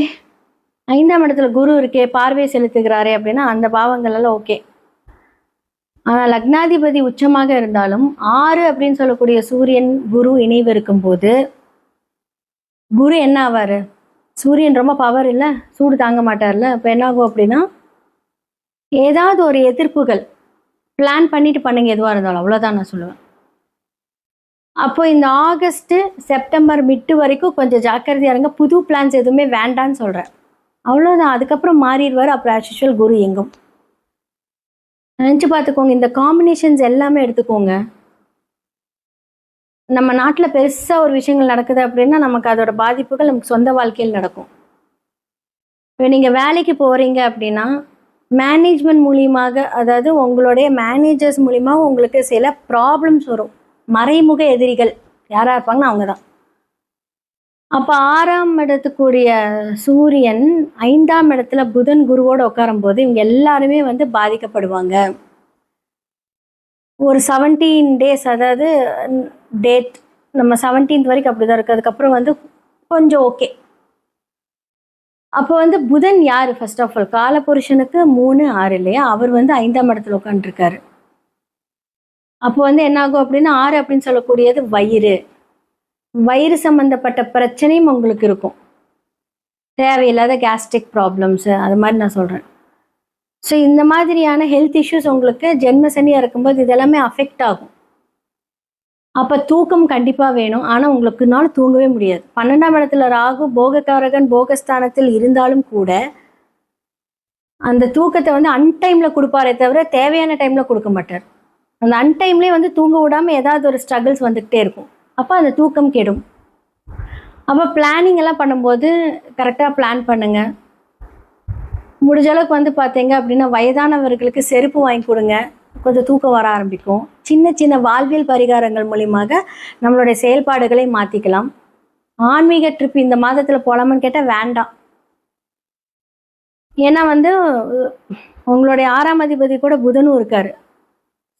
5ஆம் இடத்துல குரு இருக்கே, பார்வை செலுத்துகிறாரே அப்படின்னா அந்த பாவங்கள் எல்லாம் ஓகே. ஆனால் லக்னாதிபதி உச்சமாக இருந்தாலும் 6 அப்படின்னு சொல்லக்கூடிய சூரியன் குரு இணைவு இருக்கும்போது குரு என்ன ஆவார்? சூரியன் ரொம்ப பவர் இல்லை, சூடு தாங்க மாட்டார்ல. அப்போ என்னாகும் அப்படின்னா ஏதாவது ஒரு எதிர்ப்புகள் பிளான் பண்ணிட்டு பண்ணுங்க, எதுவாக இருந்தாலும். அவ்வளோதான் நான் சொல்லுவேன். அப்போ இந்த ஆகஸ்ட்டு செப்டம்பர் மிட்டு வரைக்கும் கொஞ்சம் ஜாக்கிரதையாக இருங்க. புது பிளான்ஸ் எதுவுமே வேண்டான்னு சொல்கிறேன். அவ்வளோதான். அதுக்கப்புறம் மாறிடுவார். அப்புறம் ஆஸ் யூஷுவல் குரு எங்கும். நினச்சி பார்த்துக்கோங்க. இந்த காம்பினேஷன்ஸ் எல்லாமே எடுத்துக்கோங்க. நம்ம நாட்டில் பெருசாக ஒரு விஷயங்கள் நடக்குது அப்படின்னா நமக்கு அதோட பாதிப்புகள் நமக்கு சொந்த வாழ்க்கையில் நடக்கும். இப்போ நீங்கள் வேலைக்கு போகிறீங்க அப்படின்னா மேனேஜ்மெண்ட் மூலியமாக, அதாவது உங்களுடைய மேனேஜர்ஸ் மூலியமாக உங்களுக்கு சில ப்ராப்ளம்ஸ் வரும். மறைமுக எதிரிகள் யாராக இருப்பாங்கன்னா அவங்க தான். அப்போ 6ஆம் இடத்துக்குரிய சூரியன் 5ஆம் இடத்துல புதன் குருவோடு உட்காரும்போது இவங்க எல்லாருமே வந்து பாதிக்கப்படுவாங்க. ஒரு 17 days, அதாவது டேட் நம்ம 17th வரைக்கும் அப்படி தான் இருக்குது. அதுக்கப்புறம் வந்து கொஞ்சம் ஓகே. அப்போ வந்து புதன் யார்? ஃபர்ஸ்ட் ஆஃப் ஆல் காலபுருஷனுக்கு 3, 6 இல்லையா? அவர் வந்து 5ஆம் இடத்துல உட்காந்துருக்காரு. அப்போ வந்து என்னாகும் அப்படின்னா 6 அப்படின்னு சொல்லக்கூடியது வயிறு சம்மந்தப்பட்ட பிரச்சனையும் உங்களுக்கு இருக்கும். தேவையில்லாத கேஸ்ட்ரிக் ப்ராப்ளம்ஸு அது மாதிரி நான் சொல்கிறேன். ஸோ இந்த மாதிரியான ஹெல்த் இஷ்யூஸ் உங்களுக்கு ஜென்ம சனியாக இருக்கும்போது இதெல்லாமே அஃபெக்ட் ஆகும். அப்போ தூக்கம் கண்டிப்பாக வேணும். ஆனால் உங்களுக்கு நாள் தூங்கவே முடியாது. 12ஆம் இடத்துல ராகு போகக்காரகன் போகஸ்தானத்தில் இருந்தாலும் கூட அந்த தூக்கத்தை வந்து அன்டைமில் கொடுப்பாரே தவிர தேவையான டைமில் கொடுக்க மாட்டார். அந்த அன்டைம்லேயே வந்து தூங்க விடாமல் ஏதாவது ஒரு ஸ்ட்ரகிள்ஸ் வந்துக்கிட்டே இருக்கும். அப்போ அந்த தூக்கம் கெடும். அப்போ பிளானிங் எல்லாம் பண்ணும்போது கரெக்டாக பிளான் பண்ணுங்கள். முடிஞ்ச அளவுக்கு வந்து பார்த்தீங்க அப்படின்னா வயதானவர்களுக்கு செருப்பு வாங்கி கொடுங்க, கொஞ்சம் தூக்கம் வர ஆரம்பிக்கும். சின்ன சின்ன வாழ்வியல் பரிகாரங்கள் மூலியமாக நம்மளுடைய செயல்பாடுகளை மாற்றிக்கலாம். ஆன்மீக ட்ரிப் இந்த மாதத்தில் போகலாமான்னு கேட்டால் வேண்டாம். ஏன்னா வந்து உங்களுடைய 6ஆம் அதிபதி கூட புதனும் இருக்கார்.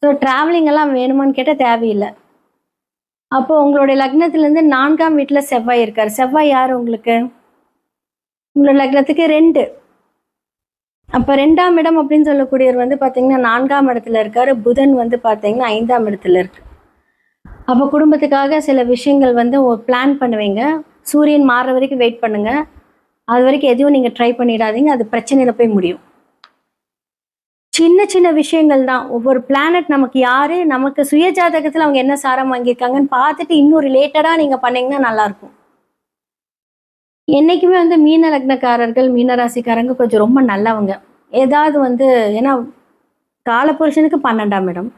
ஸோ ட்ராவலிங் எல்லாம் வேணுமான்னு கேட்டால் தேவையில்லை. அப்போ உங்களுடைய லக்னத்துலேருந்து 4ஆம் வீட்டில் செவ்வாய் இருக்கார். செவ்வாய் யார் உங்களுக்கு? உங்களோட லக்னத்துக்கு 2. அப்போ 2ஆம் இடம் அப்படின்னு சொல்லக்கூடியவர் வந்து பார்த்தீங்கன்னா 4ஆம் இடத்துல இருக்கார். புதன் வந்து பார்த்தீங்கன்னா 5ஆம் இடத்துல இருக்கு. அப்போ குடும்பத்துக்காக சில விஷயங்கள் வந்து பிளான் பண்ணுவீங்க. சூரியன் மாறுற வரைக்கும் வெயிட் பண்ணுங்க. அது வரைக்கும் எதுவும் நீங்கள் ட்ரை பண்ணிடாதீங்க. அது பிரச்சனையில் போய் முடியும். சின்ன சின்ன விஷயங்கள் தான். ஒவ்வொரு பிளானட் நமக்கு யார், நமக்கு சுய ஜாதகத்தில் அவங்க என்ன சாரம் வாங்கியிருக்காங்கன்னு பார்த்துட்டு இன்னும் ரிலேட்டடாக நீங்கள் பண்ணிங்கன்னா நல்லாயிருக்கும். என்றைக்குமே வந்து மீன லக்னக்காரர்கள் மீனராசிக்காரங்க கொஞ்சம் ரொம்ப நல்லவங்க. ஏதாவது வந்து ஏன்னா காலபுருஷனுக்கு 12ஆம் இடம்.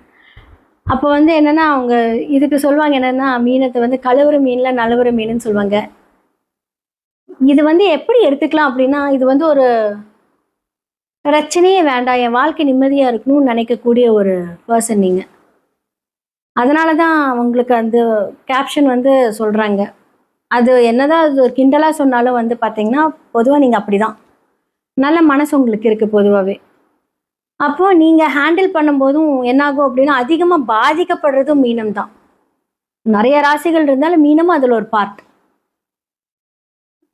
அப்போ வந்து என்னென்னா அவங்க இதுக்கு சொல்லுவாங்க என்னென்னா மீனத்தை வந்து கழுவுற மீனில் நழுவுற மீனுன்னு சொல்லுவாங்க. இது வந்து எப்படி எடுத்துக்கலாம் அப்படின்னா இது வந்து ஒரு பிரச்சனையே வேண்டாம், என் வாழ்க்கை நிம்மதியாக இருக்கணும்னு நினைக்கக்கூடிய ஒரு பர்சன் நீங்கள். அதனால தான் அவங்களுக்கு அந்த கேப்ஷன் வந்து சொல்கிறாங்க. அது என்னதான் அது ஒரு கிண்டலாக சொன்னாலும் வந்து பார்த்தீங்கன்னா பொதுவாக நீங்கள் அப்படி தான், நல்ல மனசு உங்களுக்கு இருக்குது பொதுவாகவே. அப்போது நீங்கள் ஹேண்டில் பண்ணும்போதும் என்னாகும் அப்படின்னா அதிகமாக பாதிக்கப்படுறதும் மீனம் தான். நிறைய ராசிகள் இருந்தாலும் மீனமும் அதில் ஒரு பார்ட்.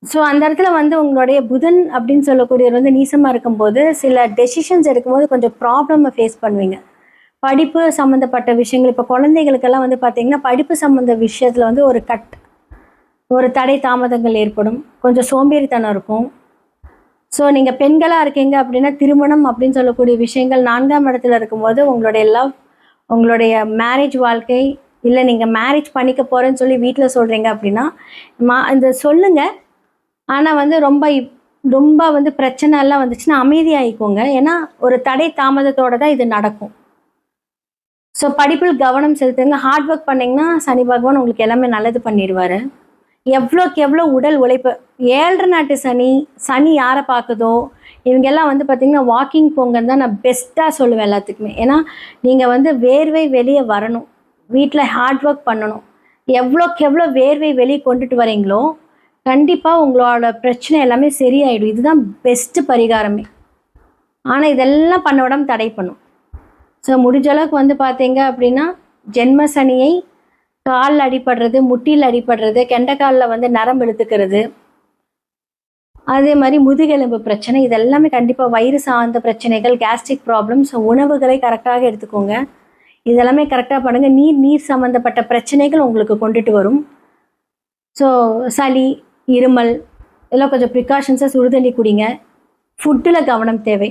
ஸோ அந்த இடத்துல வந்து உங்களுடைய புதன் அப்படின்னு சொல்லக்கூடியவர் வந்து நீசமாக இருக்கும்போது சில டெசிஷன்ஸ் எடுக்கும்போது கொஞ்சம் ப்ராப்ளமை ஃபேஸ் பண்ணுவீங்க. படிப்பு சம்மந்தப்பட்ட விஷயங்கள், இப்போ குழந்தைகளுக்கெல்லாம் வந்து பார்த்தீங்கன்னா படிப்பு சம்மந்த விஷயத்தில் வந்து ஒரு தடை தாமதங்கள் ஏற்படும். கொஞ்சம் சோம்பேறித்தனம் இருக்கும். ஸோ நீங்கள் பெண்களாக இருக்கீங்க அப்படின்னா திருமணம் அப்படின்னு சொல்லக்கூடிய விஷயங்கள் 4ஆம் இடத்துல இருக்கும்போது உங்களுடைய லவ், உங்களுடைய மேரேஜ் வாழ்க்கை, இல்லை நீங்கள் மேரேஜ் பண்ணிக்க போகிறேன்னு சொல்லி வீட்டில் சொல்கிறீங்க அப்படின்னா இந்த சொல்லுங்கள். ஆனால் வந்து ரொம்ப வந்து பிரச்சனை எல்லாம் வந்துச்சுன்னா அமைதியாகிக்கோங்க. ஏன்னா ஒரு தடை தாமதத்தோட தான் இது நடக்கும். ஸோ படிப்பில் கவனம் செலுத்துங்க. ஹார்ட் ஒர்க் பண்ணிங்கன்னா சனி பகவான் உங்களுக்கு எல்லாமே நல்லது பண்ணிடுவார். எவ்வளோக்கு எவ்வளோ உடல் உழைப்பு 7.5 நாட்டு சனி யாரை பார்க்குதோ இவங்கெல்லாம் வந்து பார்த்திங்கன்னா வாக்கிங் போங்கன்னு தான் நான் பெஸ்ட்டாக சொல்லுவேன் எல்லாத்துக்குமே. ஏன்னா நீங்கள் வந்து வேர்வை வெளியே வரணும், வீட்டில் ஹார்ட் ஒர்க் பண்ணணும். எவ்வளோக்கு எவ்வளோ வேர்வை வெளியே கொண்டுட்டு வரீங்களோ கண்டிப்பாக உங்களோட பிரச்சனை எல்லாமே சரியாயிடும். இதுதான் பெஸ்ட்டு பரிகாரமே. ஆனால் இதெல்லாம் பண்ண விடாமல் தடை பண்ணும். ஸோ முடிஞ்ச அளவுக்கு வந்து பார்த்தீங்க அப்படின்னா ஜென்ம சனியை காலில் அடிபடுறது, முட்டியில் அடிபடுறது, கெண்டைக்காலில் வந்து நரம்பு இழுத்துக்கிறது, அதே மாதிரி முதுகெலும்பு பிரச்சனை, இதெல்லாமே கண்டிப்பாக வயிறு சார்ந்த பிரச்சனைகள், கேஸ்ட்ரிக் ப்ராப்ளம்ஸ், உணவுகளை கரெக்டாக எடுத்துக்கோங்க. இதெல்லாமே கரெக்டாக பண்ணுங்கள். நீர் சம்மந்தப்பட்ட பிரச்சனைகள் உங்களுக்கு கொண்டுட்டு வரும். ஸோ சளி, இருமல் இதெல்லாம் கொஞ்சம் ப்ரிகாஷன்ஸாக சுடுதண்ணி குடிங்க. ஃபுட்டில் கவனம் தேவை.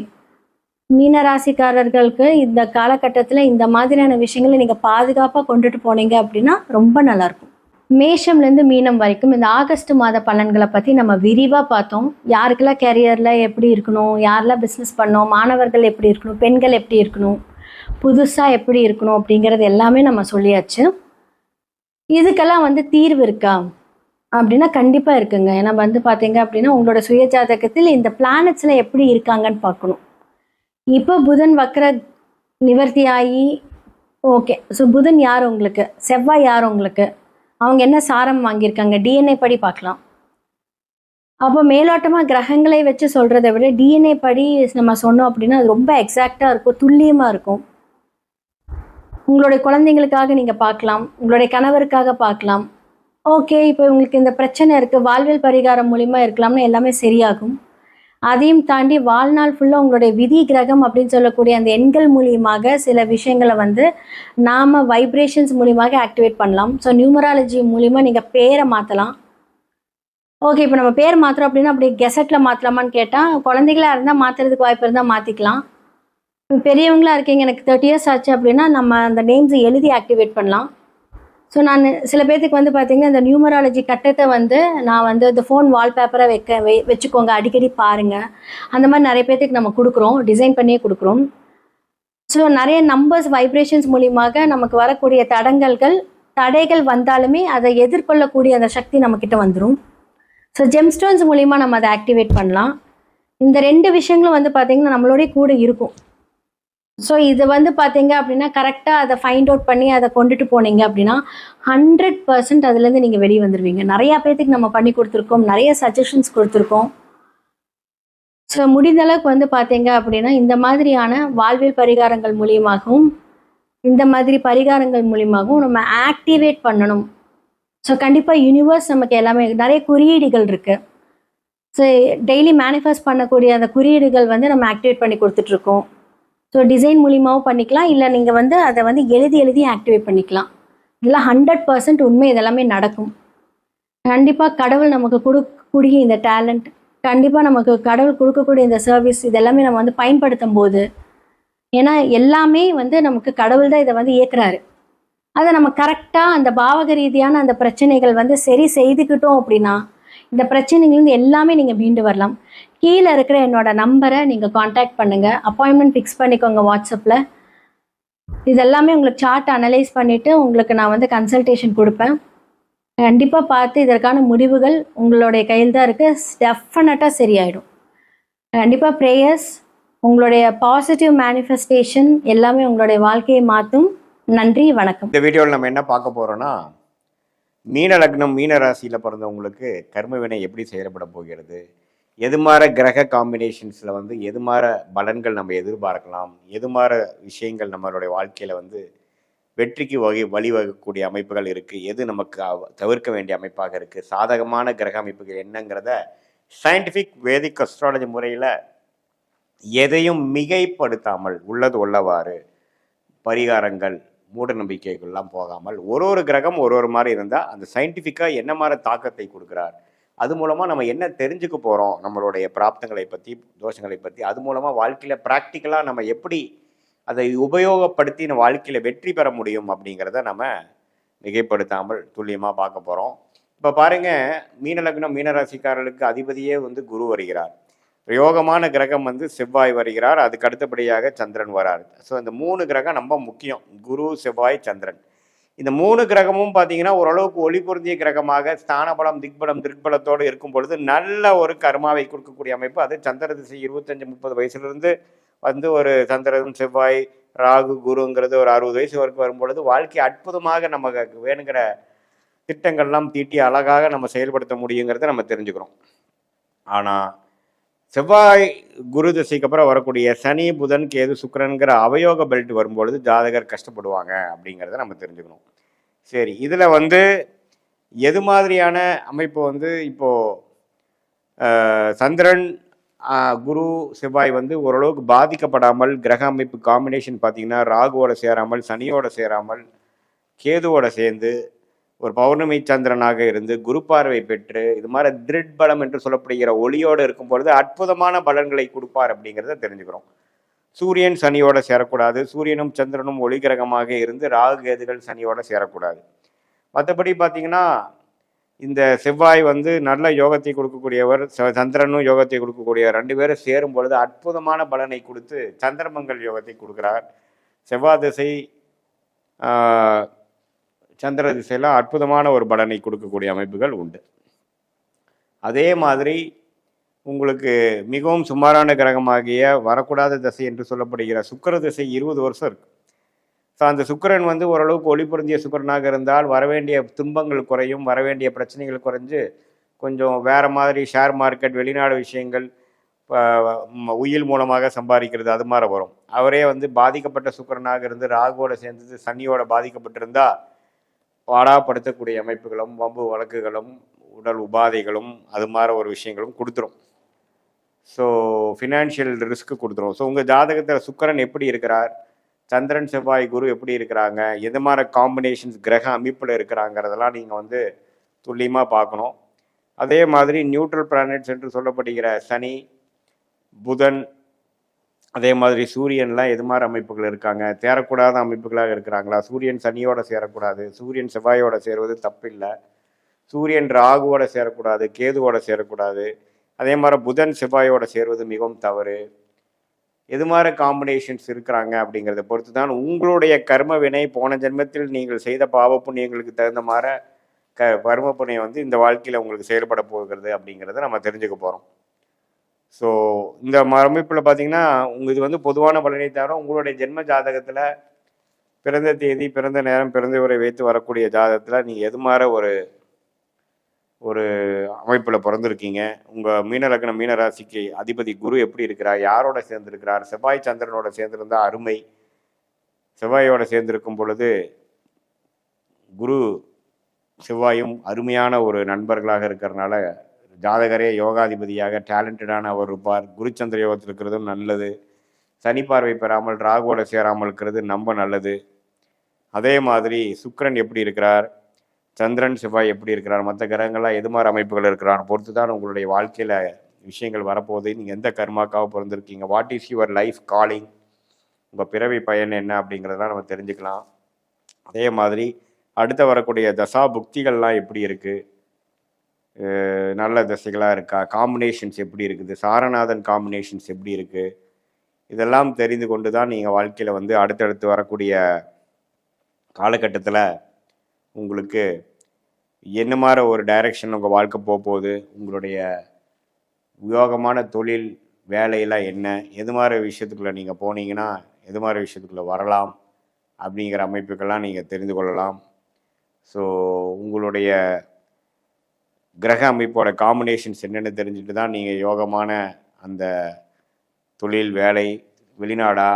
மீனராசிக்காரர்களுக்கு இந்த காலகட்டத்தில் இந்த மாதிரியான விஷயங்களை நீங்கள் பாதுகாப்பாக கொண்டுட்டு போனீங்க அப்படின்னா ரொம்ப நல்லாயிருக்கும். மேஷம்லேருந்து மீனம் வரைக்கும் இந்த ஆகஸ்ட் மாத பலன்களை பற்றி நம்ம விரிவாக பார்த்தோம். யாருக்கெல்லாம் கேரியரில் எப்படி இருக்கணும், யாரெல்லாம் பிஸ்னஸ் பண்ணணும், மாணவர்கள் எப்படி இருக்கணும், பெண்கள் எப்படி இருக்கணும், புதுசாக எப்படி இருக்கணும் அப்படிங்கிறது எல்லாமே நம்ம சொல்லியாச்சு. இதுக்கெல்லாம் வந்து தீர்வு இருக்கா அப்படின்னா கண்டிப்பாக இருக்குங்க. ஏன்னா வந்து பார்த்தீங்க அப்படின்னா உங்களோட சுயஜாதகத்தில் இந்த பிளானட்ஸில் எப்படி இருக்காங்கன்னு பார்க்கணும். இப்போ புதன் வக்ர நிவர்த்தி ஆகி ஓகே. ஸோ புதன் யார் உங்களுக்கு, செவ்வாய் யார் உங்களுக்கு, அவங்க என்ன சாரம் வாங்கியிருக்காங்க, டிஎன்ஏ படி பார்க்கலாம். அப்போ மேலோட்டமாக கிரகங்களை வச்சு சொல்கிறத விட டிஎன்ஏ படி நம்ம சொன்னோம் அப்படின்னா அது ரொம்ப எக்ஸாக்டாக இருக்கும், துல்லியமாக இருக்கும். உங்களுடைய குழந்தைங்களுக்காக நீங்கள் பார்க்கலாம், உங்களுடைய கணவருக்காக பார்க்கலாம். ஓகே இப்போ உங்களுக்கு இந்த பிரச்சனை இருக்குது, வாழ்வியல் பரிகாரம் மூலிமா இருக்கலாம்னு எல்லாமே சரியாகும். அதையும் தாண்டி வாழ்நாள் ஃபுல்லாக உங்களுடைய விதி கிரகம் அப்படின்னு சொல்லக்கூடிய அந்த எண்கள் மூலியமாக சில விஷயங்களை வந்து நாம் வைப்ரேஷன்ஸ் மூலியமாக ஆக்டிவேட் பண்ணலாம். ஸோ நியூமராலஜி மூலிமா நீங்கள் பேரை மாற்றலாம். ஓகே இப்போ நம்ம பேர் மாற்றுறோம் அப்படின்னா அப்படி கெசட்டில் மாற்றலாமான்னு கேட்டால் குழந்தைகளாக இருந்தால் மாற்றுறதுக்கு வாய்ப்பு இருந்தால் மாற்றிக்கலாம். பெரியவங்களாக இருக்கீங்க, எனக்கு 30 years ஆச்சு அப்படின்னா நம்ம அந்த நேம்ஸை எழுதி ஆக்டிவேட் பண்ணலாம். ஸோ நான் சில பேர்த்துக்கு வந்து பார்த்திங்கன்னா இந்த நியூமராலஜி கட்டத்தை வந்து நான் வந்து இந்த ஃபோன் வால்பேப்பரை வச்சுக்கோங்க, அடிக்கடி பாருங்கள், அந்த மாதிரி நிறைய பேர்த்துக்கு நம்ம கொடுக்குறோம், டிசைன் பண்ணியே கொடுக்குறோம். ஸோ நிறைய நம்பர்ஸ் வைப்ரேஷன்ஸ் மூலியமாக நமக்கு வரக்கூடிய தடைகள் வந்தாலுமே அதை எதிர்கொள்ளக்கூடிய அந்த சக்தி நம்மக்கிட்ட வந்துடும். ஸோ ஜெம்ஸ்டோன்ஸ் மூலிமா நம்ம அதை ஆக்டிவேட் பண்ணலாம். இந்த 2 விஷயங்களும் வந்து பார்த்திங்கன்னா நம்மளோடய கூட இருக்கும். ஸோ இது வந்து பார்த்தீங்க அப்படின்னா கரெக்டாக அதை ஃபைண்ட் அவுட் பண்ணி அதை கொண்டுட்டு போனீங்க அப்படின்னா 100% அதுலேருந்து நீங்கள் வெளியே வந்துடுவீங்க. நிறையா பேர்த்துக்கு நம்ம பண்ணி கொடுத்துருக்கோம், நிறைய சஜஷன்ஸ் கொடுத்துருக்கோம். ஸோ முடிந்த அளவுக்கு வந்து பார்த்தீங்க அப்படின்னா இந்த மாதிரியான வாழ்வியல் பரிகாரங்கள் மூலியமாகவும் இந்த மாதிரி பரிகாரங்கள் மூலியமாகவும் நம்ம ஆக்டிவேட் பண்ணணும். ஸோ கண்டிப்பாக யூனிவர்ஸ் நமக்கு எல்லாமே நிறைய குறியீடுகள் இருக்குது. ஸோ டெய்லி மேனிஃபெஸ்ட் பண்ணக்கூடிய அந்த குறியீடுகள் வந்து நம்ம ஆக்டிவேட் பண்ணி கொடுத்துட்ருக்கோம். ஸோ டிசைன் மூலியமாகவும் பண்ணிக்கலாம், இல்லை நீங்கள் வந்து அதை வந்து எழுதி ஆக்டிவேட் பண்ணிக்கலாம். இதெல்லாம் 100% உண்மை, இதெல்லாமே நடக்கும். கண்டிப்பாக கடவுள் நமக்கு கொடுக்கக்கூடிய இந்த டேலண்ட், கண்டிப்பாக நமக்கு கடவுள் கொடுக்கக்கூடிய இந்த சர்வீஸ், இதெல்லாமே நம்ம வந்து பயன்படுத்தும் போது, ஏன்னா எல்லாமே வந்து நமக்கு கடவுள் தான் இதை வந்து இயக்குறாரு. அதை நம்ம கரெக்டாக அந்த பாவக ரீதியான அந்த பிரச்சனைகள் வந்து சரி செய்துக்கிட்டோம் அப்படின்னா இந்த பிரச்சனைகள்லேருந்து எல்லாமே நீங்கள் மீண்டு வரலாம். கீழே இருக்கிற என்னோட நம்பரை நீங்கள் காண்டாக்ட் பண்ணுங்கள், அப்பாயின்மெண்ட் ஃபிக்ஸ் பண்ணிக்கோங்க வாட்ஸ்அப்பில். இதெல்லாமே உங்களுக்கு சார்ட் அனலைஸ் பண்ணிவிட்டு உங்களுக்கு நான் வந்து கன்சல்டேஷன் கொடுப்பேன். கண்டிப்பாக பார்த்து இதற்கான முடிவுகள் உங்களுடைய கையில் தான் இருக்குது, டெஃபினட்டாக சரியாயிடும். கண்டிப்பாக ப்ரேயர்ஸ், உங்களுடைய பாசிட்டிவ் மேனிஃபெஸ்டேஷன் எல்லாமே உங்களுடைய வாழ்க்கையை மாற்றும். நன்றி, வணக்கம். இந்த வீடியோவில் நம்ம என்ன பார்க்க போகிறோன்னா, மீன லக்னம் மீன ராசியில் பிறந்தவங்களுக்கு கர்ம வினை எப்படி செயல்பட போகிறது, எது மாதிரி கிரக காம்பினேஷன்ஸில் வந்து எது மாதிரி பலன்கள் நம்ம எதிர்பார்க்கலாம், எது மாதிரி விஷயங்கள் நம்மளுடைய வாழ்க்கையில் வந்து வெற்றிக்கு வழிவகக்கூடிய அமைப்புகள் இருக்குது, எது நமக்கு தவிர்க்க வேண்டிய அமைப்பாக இருக்குது, சாதகமான கிரக அமைப்புகள் என்னங்கிறத சயின்டிஃபிக் வேதிக் அஸ்ட்ராலஜி முறையில் எதையும் மிகைப்படுத்தாமல் உள்ளது உள்ளவாறு பரிகாரங்கள் மூட நம்பிக்கைகள்லாம் போகாமல் ஒரு கிரகம் ஒரு மாதிரி இருந்தால் அந்த சயின்டிஃபிக்காக என்ன மாதிரி தாக்கத்தை கொடுக்குறார், அது மூலமாக நம்ம என்ன தெரிஞ்சுக்க போகிறோம், நம்மளுடைய பிராப்தங்களை பற்றி தோஷங்களை பற்றி, அது மூலமாக வாழ்க்கையில் ப்ராக்டிக்கலாக நம்ம எப்படி அதை உபயோகப்படுத்தி நம்ம வாழ்க்கையில் வெற்றி பெற முடியும் அப்படிங்கிறத நம்ம மிகைப்படுத்தாமல் துல்லியமாக பார்க்க போகிறோம். இப்போ பாருங்க, மீன லக்னம் மீனராசிக்காரர்களுக்கு அதிபதியே வந்து குரு வருகிறார். யோகமான கிரகம் வந்து செவ்வாய் வருகிறார். அதுக்கு அடுத்தபடியாக சந்திரன் வராரு. ஸோ இந்த 3 கிரகம் ரொம்ப முக்கியம். குரு, செவ்வாய், சந்திரன். இந்த 3 கிரகமும் பார்த்தீங்கன்னா ஓரளவுக்கு ஒளி பொருந்திய கிரகமாக ஸ்தானபலம், திக்பலம், திருப்பலத்தோடு இருக்கும் பொழுது நல்ல ஒரு கர்மாவை கொடுக்கக்கூடிய அமைப்பு. அது சந்திர திசை 25-30 வயசுலேருந்து வந்து ஒரு சந்திரன், செவ்வாய், ராகு, குருங்கிறது ஒரு 60 வயசு வரைக்கும் வரும்பொழுது வாழ்க்கை அற்புதமாக நமக்கு வேணுங்கிற திட்டங்கள்லாம் தீட்டி அழகாக நம்ம செயல்படுத்த முடியுங்கிறத நம்ம தெரிஞ்சுக்கிறோம். ஆனால் செவ்வாய் குரு திசைக்கு அப்புறம் வரக்கூடிய சனி, புதன், கேது, சுக்கிரன்கிற அவயோக பெல்ட் வரும்பொழுது ஜாதகர் கஷ்டப்படுவாங்க அப்படிங்கிறத நம்ம தெரிஞ்சுக்கணும். சரி, இதில் வந்து எது மாதிரியான அமைப்பு வந்து இப்போது சந்திரன், குரு, செவ்வாய் வந்து ஓரளவுக்கு பாதிக்கப்படாமல் கிரக அமைப்பு காம்பினேஷன் பார்த்தீங்கன்னா ராகுவோட சேராமல், சனியோட சேராமல், கேதுவோட சேர்ந்து ஒரு பௌர்ணமி சந்திரனாக இருந்து குரு பார்வை பெற்று இது மாதிரி திருட் பலம் என்று சொல்லப்படுகிற ஒளியோடு இருக்கும் பொழுது அற்புதமான பலன்களை கொடுப்பார் அப்படிங்கிறத தெரிஞ்சுக்கிறோம். சூரியன் சனியோட சேரக்கூடாது. சூரியனும் சந்திரனும் ஒளி கிரகமாக இருந்து ராகு கேதுகள் சனியோட சேரக்கூடாது. மற்றபடி பார்த்தீங்கன்னா இந்த செவ்வாய் வந்து நல்ல யோகத்தை கொடுக்கக்கூடியவர், சந்திரனும் யோகத்தை கொடுக்கக்கூடியவர். 2 பேரும் சேரும் பொழுது அற்புதமான பலனை கொடுத்து சந்திரமங்கல் யோகத்தை கொடுக்குறார். செவ்வாய் திசை சந்திர திசையில் அற்புதமான ஒரு பலனை கொடுக்கக்கூடிய அமைப்புகள் உண்டு. அதே மாதிரி உங்களுக்கு மிகவும் சுமாரான கிரகமாகிய வரக்கூடாத திசை என்று சொல்லப்படுகிற சுக்கிர திசை 20 வருஷம் இருக்கு. ஸோ அந்த சுக்கிரன் வந்து ஓரளவுக்கு ஒளி பொருந்திய சுக்கிரனாக இருந்தால் வரவேண்டிய துன்பங்கள் குறையும், வரவேண்டிய பிரச்சனைகள் குறைஞ்சு கொஞ்சம் வேறு மாதிரி ஷேர் மார்க்கெட், வெளிநாடு விஷயங்கள், உயில் மூலமாக சம்பாதிக்கிறது அது மாதிரி வரும். அவரே வந்து பாதிக்கப்பட்ட சுக்கிரனாக இருந்து ராகுவோட சேர்ந்து சனியோட பாதிக்கப்பட்டிருந்தா பாடாப்படுத்தக்கூடிய அமைப்புகளும், வம்பு வழக்குகளும், உடல் உபாதைகளும் அது மாதிரி ஒரு விஷயங்களும் கொடுத்துரும். ஸோ ஃபினான்ஷியல் ரிஸ்க்கு கொடுத்துரும். ஸோ உங்கள் ஜாதகத்தில் சுக்கிரன் எப்படி இருக்கிறார், சந்திரன், செவ்வாய், குரு எப்படி இருக்கிறாங்க, எது மாதிரி காம்பினேஷன்ஸ் கிரக அமைப்பில் இருக்கிறாங்கிறதெல்லாம் நீங்கள் வந்து துல்லியமாக பார்க்கணும். அதே மாதிரி நியூட்ரல் பிளானட்ஸ் என்று சொல்லப்படுகிற சனி, புதன், அதே மாதிரி சூரியன்லாம் எது மாதிரி அமைப்புகள் இருக்காங்க, சேரக்கூடாத அமைப்புகளாக இருக்கிறாங்களா, சூரியன் சனியோட சேரக்கூடாது, சூரியன் செவ்வாயோட சேருவது தப்பில்லை, சூரியன் ராகுவோட சேரக்கூடாது, கேதுவோட சேரக்கூடாது, அதே மாதிரி புதன் செவ்வாயோட சேருவது மிகவும் தவறு. எது மாதிரி காம்பினேஷன்ஸ் இருக்கிறாங்க அப்படிங்கிறத பொறுத்து தான் உங்களுடைய கர்ம வினை போன ஜென்மத்தில் நீங்கள் செய்த பாவ புண்ணியங்களுக்கு தகுந்த மாதிரி கர்ம புண்ணியம் வந்து இந்த வாழ்க்கையில் உங்களுக்கு செயல்பட போகிறது அப்படிங்கிறத நம்ம தெரிஞ்சுக்க போகிறோம். ஸோ இந்த அமைப்பில் பார்த்தீங்கன்னா இது வந்து பொதுவான பலனை தவிர உங்களுடைய ஜென்ம ஜாதகத்தில் பிறந்த தேதி, பிறந்த நேரம், பிறந்த உரை வைத்து வரக்கூடிய ஜாதகத்தில் நீங்கள் எது மாதிரி ஒரு அமைப்பில் பிறந்திருக்கீங்க, உங்கள் மீன லக்னம் மீன ராசிக்கு அதிபதி குரு எப்படி இருக்கிறார், யாரோட சேர்ந்துருக்கிறார், செவ்வாய் சந்திரனோட சேர்ந்துருந்தால் அருமை. செவ்வாயோட சேர்ந்திருக்கும் பொழுது குரு செவ்வாயும் அருமையான ஒரு நண்பர்களாக இருக்கிறனால ஜாதகரே யோகாதிபதியாக டேலண்டடான அவர் இருப்பார். குருச்சந்திர யோகத்தில் இருக்கிறதும் நல்லது. சனி பார்வை பெறாமல் ராகுவோட சேராமல் இருக்கிறது ரொம்ப நல்லது. அதே மாதிரி சுக்கிரன் எப்படி இருக்கிறார், சந்திரன் செவ்வாய் எப்படி இருக்கிறார், மற்ற கிரகங்கள்லாம் எது மாதிரி அமைப்புகள் இருக்கிறார் பொறுத்து தான் உங்களுடைய வாழ்க்கையில் விஷயங்கள் வரப்போகுது. நீங்கள் எந்த கர்மாக்காக பிறந்திருக்கீங்க, what is your life calling, உங்கள் பிறவி பயன் என்ன அப்படிங்கிறதெல்லாம் நம்ம தெரிஞ்சுக்கலாம். அதே மாதிரி அடுத்த வரக்கூடிய தசா புக்திகள்லாம் எப்படி இருக்குது, நல்ல திசைகளாக இருக்கா, காம்பினேஷன்ஸ் எப்படி இருக்குது, சாரநாதன் காம்பினேஷன்ஸ் எப்படி இருக்குது, இதெல்லாம் தெரிந்து கொண்டு தான் நீங்கள் வாழ்க்கையில் வந்து அடுத்தடுத்து வரக்கூடிய காலகட்டத்தில் உங்களுக்கு என்ன மாதிரி ஒரு டைரக்ஷன் உங்கள் வாழ்க்கை போகுது, உங்களுடைய உபயோகமான தொழில் வேலையெல்லாம் என்ன, எது மாதிரி விஷயத்துக்குள்ளே நீங்கள் போனீங்கன்னா எது மாதிரி விஷயத்துக்குள்ளே வரலாம் அப்படிங்கிற அமைப்புக்கெல்லாம் நீங்கள் தெரிந்து கொள்ளலாம். ஸோ உங்களுடைய கிரக அமைப்போட காம்பினேஷன்ஸ் என்னென்னு தெரிஞ்சுட்டு தான் நீங்கள் யோகமான அந்த தொழில், வேலை, வெளிநாடா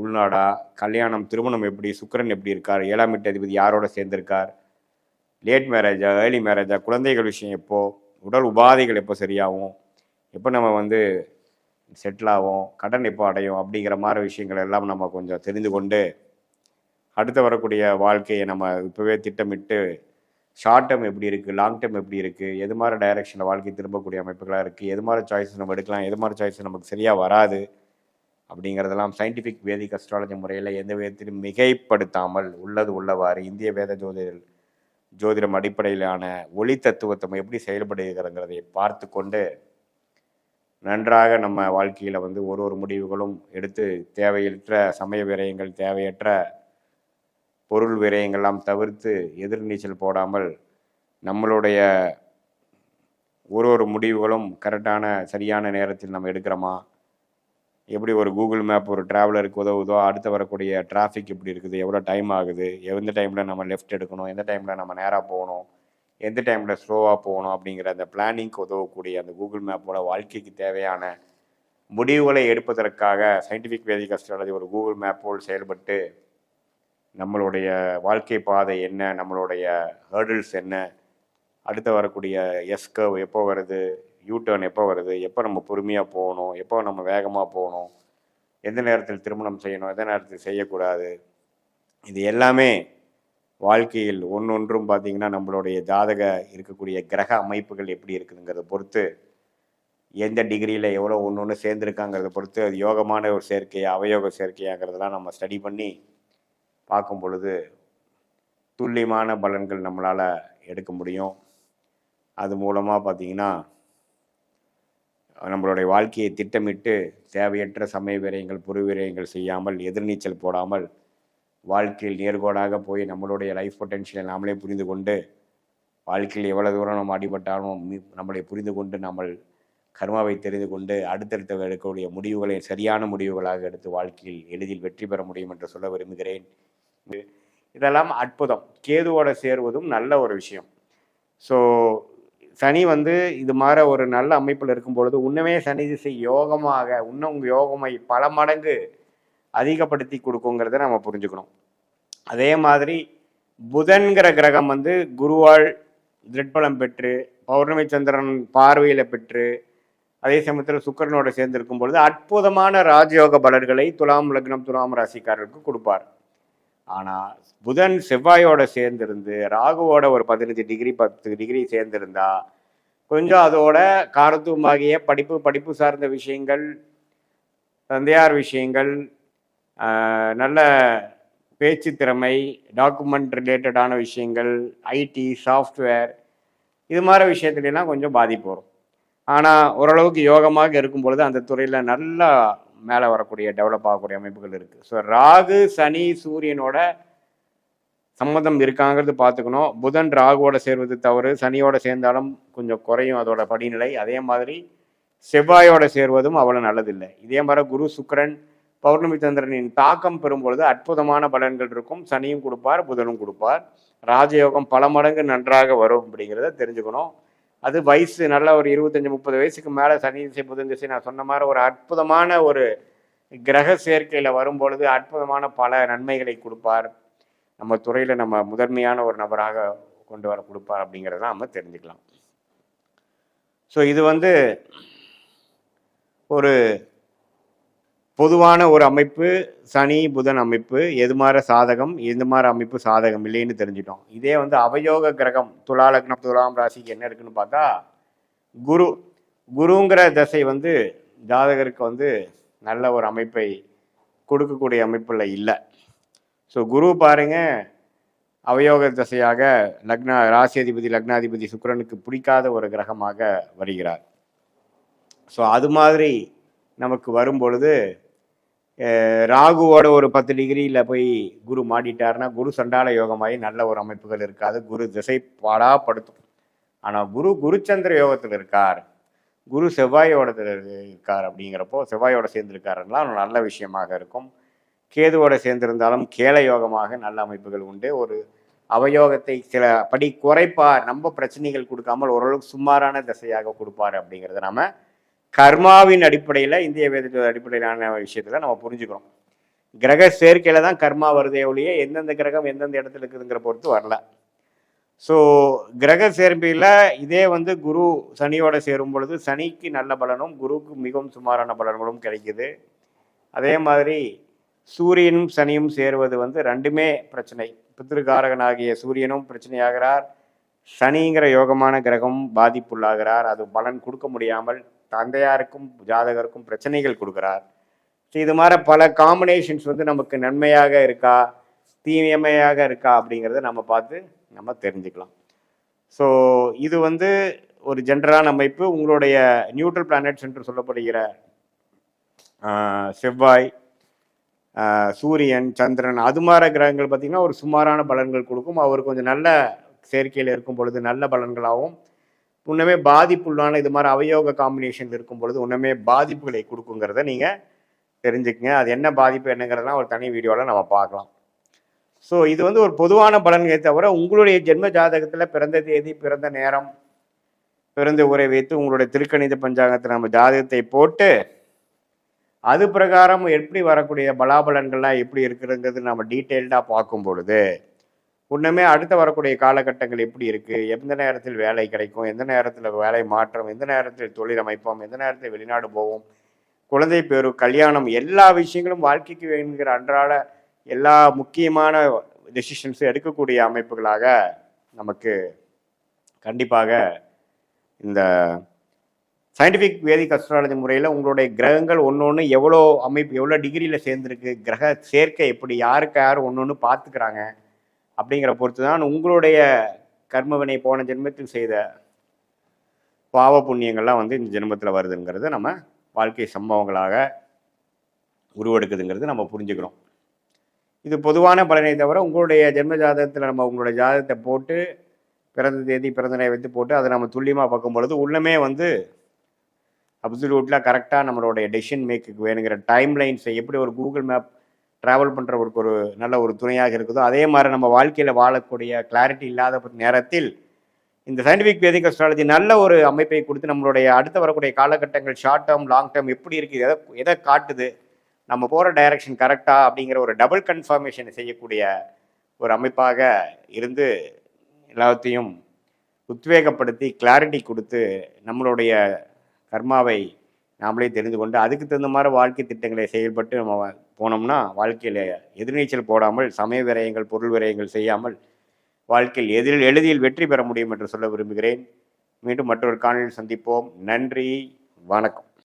உள்நாடா, கல்யாணம், திருமணம் எப்படி, சுக்கிரன் எப்படி இருக்கார், 7ஆம் வீட்டு அதிபதி யாரோட சேர்ந்திருக்கார், லேட் மேரேஜா ஏர்லி மேரேஜா, குழந்தைகள் விஷயம் எப்போ, உடல் உபாதைகள் எப்போ சரியாகும், எப்போ நம்ம வந்து செட்டில் ஆகும், கடன் எப்போ அடையும் அப்படிங்கிற மாதிரி விஷயங்கள் எல்லாம் நம்ம கொஞ்சம் தெரிந்து கொண்டு அடுத்து வரக்கூடிய வாழ்க்கையை நம்ம இப்போவே திட்டமிட்டு ஷார்ட் டேர்ம் எப்படி இருக்குது, லாங் டேர்ம் எப்படி இருக்குது, எது மாதிரி டைரெக்ஷனில் வாழ்க்கை திரும்பக்கூடிய அமைப்புகளாக இருக்குது, எது மாதிரி சாய்ஸஸ் நம்ம எடுக்கலாம், எது மாதிரி சாய்ஸஸ் நமக்கு சரியாக வராது அப்படிங்கிறதெல்லாம் சயின்டிஃபிக் வேதிக் அஸ்ட்ராலஜி முறையில் எந்த விதத்திலும் மிகைப்படுத்தாமல் உள்ளது உள்ளவாறு இந்திய வேத ஜோதிடர்கள் ஜோதிடம் அடிப்படையிலான ஒளி தத்துவத்தை எப்படி செயல்படுகிறங்கிறதை பார்த்து கொண்டு நன்றாக நம்ம வாழ்க்கையில் வந்து ஒரு முடிவுகளும் எடுத்து தேவையற்ற சமய விரயங்கள், தேவையற்ற பொருள் விரயங்கள்லாம் தவிர்த்து எதிர்நீச்சல் போடாமல் நம்மளுடைய ஒரு முடிவுகளும் கரெக்டான சரியான நேரத்தில் நம்ம எடுக்கிறோமா, எப்படி ஒரு கூகுள் மேப் ஒரு ட்ராவலருக்கு உதவுதோ, அடுத்து வரக்கூடிய டிராஃபிக் எப்படி இருக்குது, எவ்வளோ டைம் ஆகுது, எந்த டைமில் நம்ம லெஃப்ட் எடுக்கணும், எந்த டைமில் நம்ம நேராக போகணும், எந்த டைமில் ஸ்லோவாக போகணும் அப்படிங்கிற அந்த பிளானிங்க்கு உதவக்கூடிய அந்த கூகுள் மேப்போட வாழ்க்கைக்கு தேவையான முடிவுகளை எடுப்பதற்காக சயின்டிஃபிக் வேதிக் அஸ்ட்ராலஜி ஒரு கூகுள் மேப் போல் செயல்பட்டு நம்மளுடைய வாழ்க்கை பாதை என்ன, நம்மளுடைய ஹேர்டில்ஸ் என்ன, அடுத்து வரக்கூடிய எஸ் கர்வ் எப்போ வருது, யூடர்ன் எப்போ வருது, எப்போ நம்ம பொறுமையாக போகணும், எப்போ நம்ம வேகமாக போகணும், எந்த நேரத்தில் திருமணம் செய்யணும், எந்த நேரத்தில் செய்யக்கூடாது, இது எல்லாமே வாழ்க்கையில் ஒன்றொன்றும் பார்த்திங்கன்னா நம்மளுடைய ஜாதக இருக்கக்கூடிய கிரக அமைப்புகள் எப்படி இருக்குதுங்கிறத பொறுத்து, எந்த டிகிரியில் எவ்வளோ ஒன்று சேர்ந்துருக்காங்கிறத பொறுத்து அது யோகமான ஒரு சேர்க்கையா அவயோக சேர்க்கையாங்கிறதெல்லாம் நம்ம ஸ்டடி பண்ணி பார்க்கும் பொழுது துல்லியமான பலன்கள் நம்மளால் எடுக்க முடியும். அது மூலமாக பார்த்திங்கன்னா நம்மளுடைய வாழ்க்கையை திட்டமிட்டு தேவையற்ற சமய விரயங்கள், பொரு விரயங்கள் செய்யாமல், எதிர்நீச்சல் போடாமல் வாழ்க்கையில் நேர்கோடாக போய் நம்மளுடைய லைஃப் பொட்டென்ஷியலை நாமளே புரிந்து கொண்டு, வாழ்க்கையில் எவ்வளோ தூரம் நம்ம அடிபட்டாலும் நம்மளை புரிந்து கொண்டு, நம்ம கர்மாவை தெரிந்து கொண்டு அடுத்தடுத்த எடுக்கக்கூடிய முடிவுகளை சரியான முடிவுகளாக எடுத்து வாழ்க்கையில் எளிதில் வெற்றி பெற முடியும் என்று சொல்ல விரும்புகிறேன். இதெல்லாம் அற்புதம். கேதுவோட சேருவதும் நல்ல ஒரு விஷயம். ஸோ சனி வந்து இது மாதிரி ஒரு நல்ல அமைப்பில் இருக்கும் பொழுது இன்னுமே சனி திசை யோகமாக இன்னும் யோகமை பல மடங்கு அதிகப்படுத்தி கொடுக்குங்கிறத நம்ம புரிஞ்சுக்கணும். அதே மாதிரி புதன்கிற கிரகம் வந்து குருவால் திட்பலம் பெற்று பௌர்ணமி சந்திரன் பார்வையில் பெற்று அதே சமயத்தில் சுக்கிரனோட சேர்ந்திருக்கும் பொழுது அற்புதமான ராஜயோக பலன்களை துலாம் லக்னம், துலாம் ராசிக்காரருக்கு கொடுப்பார். ஆனால் புதன் செவ்வாயோட சேர்ந்திருந்து ராகுவோட ஒரு 15 டிகிரி 10 டிகிரி சேர்ந்திருந்தா கொஞ்சம் அதோட காரத்துவமாகிய படிப்பு சார்ந்த விஷயங்கள், தந்தையார் விஷயங்கள், நல்ல பேச்சு திறமை, டாக்குமெண்ட் ரிலேட்டடான விஷயங்கள், ஐடி, சாஃப்ட்வேர், இது மாதிரி விஷயத்துலாம் கொஞ்சம் பாதிப்பு வரும். ஆனால் ஓரளவுக்கு யோகமாக இருக்கும் பொழுது அந்த துறையில் நல்லா மேலே வரக்கூடிய டெவலப் ஆகக்கூடிய அமைப்புகள் இருக்குது. ஸோ ராகு சனி சூரியனோட சம்மந்தம் இருக்காங்கிறது பார்த்துக்கணும். புதன் ராகுவோட சேர்வது தவறு, சனியோட சேர்ந்தாலும் கொஞ்சம் குறையும் அதோட படிநிலை. அதே மாதிரி செவ்வாயோட சேர்வதும் அவ்வளோ நல்லதில்லை. இதே மாதிரி குரு சுக்கிரன் பௌர்ணமி சந்திரனின் தாக்கம் பெறும்பொழுது அற்புதமான பலன்கள் இருக்கும். சனியும் கொடுப்பார், புதனும் கொடுப்பார். ராஜயோகம் பல மடங்கு நன்றாக வரும் அப்படிங்கிறத தெரிஞ்சுக்கணும். அது வயசு நல்ல ஒரு 25-30 வயசுக்கு மேலே சனி திசை புதன் திசை நான் சொன்ன மாதிரி ஒரு அற்புதமான ஒரு கிரக சேர்க்கையில் வரும்பொழுது அற்புதமான பல நன்மைகளை கொடுப்பார். நம்ம துறையில் நம்ம முதன்மையான ஒரு நபராக கொண்டு வர கொடுப்பார் அப்படிங்கிறத நம்ம தெரிஞ்சுக்கலாம். ஸோ இது வந்து ஒரு பொதுவான ஒரு அமைப்பு. சனி புதன் அமைப்பு எது மாதிரி சாதகம், எது மாதிரி அமைப்பு சாதகம் இல்லைன்னு தெரிஞ்சிட்டோம். இதே வந்து அவயோக கிரகம் துலா லக்னம் துலாம் ராசிக்கு என்ன இருக்குன்னு பார்த்தா குருங்கிற தசை வந்து ஜாதகருக்கு வந்து நல்ல ஒரு அமைப்பை கொடுக்கக்கூடிய அமைப்பில் இல்லை. ஸோ குரு பாருங்க அவயோக தசையாக ராசி அதிபதி லக்னாதிபதி சுக்கிரனுக்கு பிடிக்காத ஒரு கிரகமாக வருகிறார். ஸோ அது மாதிரி நமக்கு வரும்பொழுது ராகுவோட ஒரு 10 டிகிரியில் போய் குரு மாட்டிட்டாருன்னா குரு சண்டால யோகமாகி நல்ல ஒரு அமைப்புகள் இருக்காது. குரு திசை பாடாப்படுத்தும். ஆனால் குருச்சந்திர யோகத்தில் இருக்கார், குரு செவ்வாயோட இருக்கார். அப்படிங்கிறப்போ செவ்வாயோட சேர்ந்திருக்காருன்னா நல்ல விஷயமாக இருக்கும். கேதுவோட சேர்ந்திருந்தாலும் கேல யோகமாக நல்ல அமைப்புகள் உண்டு. ஒரு அவயோகத்தை சில படி குறைப்பார், நம்ம பிரச்சனைகள் கொடுக்காமல் ஓரளவுக்கு சுமாரான திசையாக கொடுப்பார். அப்படிங்கிறத நம்ம கர்மாவின் அடிப்படையில் இந்திய வேதத்தோட அடிப்படையிலான விஷயத்தில் நம்ம புரிஞ்சுக்கிறோம். கிரக சேர்க்கையில் தான் கர்மா வருதே ஒழிய எந்தெந்த கிரகம் எந்தெந்த இடத்துல இருக்குதுங்கிற பொறுத்து வரல. ஸோ கிரக சேர்க்கையில் இதே வந்து குரு சனியோட சேரும் பொழுது சனிக்கு நல்ல பலனும் குருவுக்கு மிகவும் சுமாரான பலன்களும் கிடைக்குது. அதே மாதிரி சூரியனும் சனியும் சேருவது வந்து ரெண்டுமே பிரச்சனை. பித்ருகாரகனாகிய சூரியனும் பிரச்சனையாகிறார், சனிங்கிற யோகமான கிரகம் பாதிப்புள்ளாகிறார். அது பலன் கொடுக்க முடியாமல் தந்தையாருக்கும் ஜாதகருக்கும் பிரச்சனைகள் கொடுக்குறார். இது மாதிரி பல காம்பினேஷன்ஸ் வந்து நமக்கு நன்மையாக இருக்கா தீமையாக இருக்கா அப்படிங்கிறத நம்ம பார்த்து நம்ம தெரிஞ்சுக்கலாம். ஸோ இது வந்து ஒரு ஜென்ரலான அமைப்பு. உங்களுடைய நியூட்ரல் பிளானட்ஸ் என்று சொல்லப்படுகிற செவ்வாய், சூரியன், சந்திரன் அது மாதிரி கிரகங்கள் பார்த்திங்கன்னா ஒரு சுமாரான பலன்கள் கொடுக்கும். அவர் கொஞ்சம் நல்ல சேர்க்கையில் இருக்கும் பொழுது நல்ல பலன்களாகவும், இன்னுமே பாதிப்புள்ளான இது மாதிரி அவயோக காம்பினேஷன் இருக்கும் பொழுது இன்னுமே பாதிப்புகளை கொடுக்குங்கிறத நீங்கள் தெரிஞ்சுக்கங்க. அது என்ன பாதிப்பு என்னங்கிறதுலாம் ஒரு தனி வீடியோவில் நம்ம பார்க்கலாம். ஸோ இது வந்து ஒரு பொதுவான பலன்களை தவிர உங்களுடைய ஜென்ம ஜாதகத்தில் பிறந்த தேதி, பிறந்த நேரம், பிறந்த உரை வைத்து உங்களுடைய திருக்கணித பஞ்சாங்கத்தில் நம்ம ஜாதகத்தை போட்டு அது பிரகாரம் எப்படி வரக்கூடிய பலாபலன்கள்லாம் எப்படி இருக்குதுங்கிறது நம்ம டீட்டெயில்டாக பார்க்கும் பொழுது இன்னுமே அடுத்த வரக்கூடிய காலகட்டங்கள் எப்படி இருக்குது, எந்த நேரத்தில் வேலை கிடைக்கும், எந்த நேரத்தில் வேலை மாற்றம், எந்த நேரத்தில் தொழில் அமைப்போம், எந்த நேரத்தில் வெளிநாடு போவோம், குழந்தை பேரு, கல்யாணம், எல்லா விஷயங்களும் வாழ்க்கைக்கு வேணுங்கிற அன்றாட எல்லா முக்கியமான டெசிஷன்ஸும் எடுக்கக்கூடிய அமைப்புகளாக நமக்கு கண்டிப்பாக இந்த சயின்டிஃபிக் வேதிக் அஸ்ட்ராலஜி முறையில் உங்களுடைய கிரகங்கள் ஒன்று ஒன்று எவ்வளோ அமைப்பு எவ்வளோ டிகிரியில் சேர்ந்துருக்கு, கிரக சேர்க்கை எப்படி, யாருக்கு யார் ஒன்று ஒன்று பார்த்துக்கிறாங்க அப்படிங்கிற பொறுத்து தான் உங்களுடைய கர்மவினை போன ஜென்மத்தில் செய்த பாவ புண்ணியங்கள்லாம் வந்து இந்த ஜென்மத்தில் வருதுங்கிறது நம்ம வாழ்க்கை சம்பவங்களாக உருவெடுக்குதுங்கிறது நம்ம புரிஞ்சுக்கிறோம். இது பொதுவான பலனை தவிர உங்களுடைய ஜென்ம ஜாதகத்தில் நம்ம உங்களுடைய ஜாதகத்தை போட்டு பிறந்த தேதி பிறந்த நேரம் வைத்து போட்டு அதை நம்ம துல்லியமாக பார்க்கும் பொழுது உள்ளமே வந்து அப்சல்யூட்லாம் கரெக்டாக நம்மளுடைய டெசிஷன் மேக்குக்கு வேணுங்கிற டைம் லைன்ஸை எப்படி ஒரு கூகுள் மேப் ட்ராவல் பண்ணுறவருக்கு ஒரு நல்ல ஒரு துணையாக இருக்குதோ அதே மாதிரி நம்ம வாழ்க்கையில் வாழக்கூடிய கிளாரிட்டி இல்லாத நேரத்தில் இந்த சயின்டிஃபிக் வேதிக் அஸ்ட்ராலஜி நல்ல ஒரு அமைப்பை கொடுத்து நம்மளுடைய அடுத்து வரக்கூடிய காலகட்டங்கள் ஷார்ட் டேர்ம் லாங் டேர்ம் எப்படி இருக்குது, எதை காட்டுது, நம்ம போகிற டைரக்ஷன் கரெக்டாக அப்படிங்கிற ஒரு டபுள் கன்ஃபர்மேஷனை செய்யக்கூடிய ஒரு அமைப்பாக இருந்து எல்லாத்தையும் உத்வேகப்படுத்தி கிளாரிட்டி கொடுத்து நம்மளுடைய கர்மாவை நாமளே தெரிந்து கொண்டு அதுக்கு தகுந்த மாதிரி வாழ்க்கை திட்டங்களை செயல்பட்டு நம்ம போனோம்னா வாழ்க்கையில் எதிர்நீச்சல் போடாமல் சமய விரயங்கள் பொருள் விரயங்கள் செய்யாமல் வாழ்க்கையில் எளிதில் வெற்றி பெற முடியும் என்று சொல்ல விரும்புகிறேன். மீண்டும் மற்றொரு காணொளியில் சந்திப்போம். நன்றி, வணக்கம்.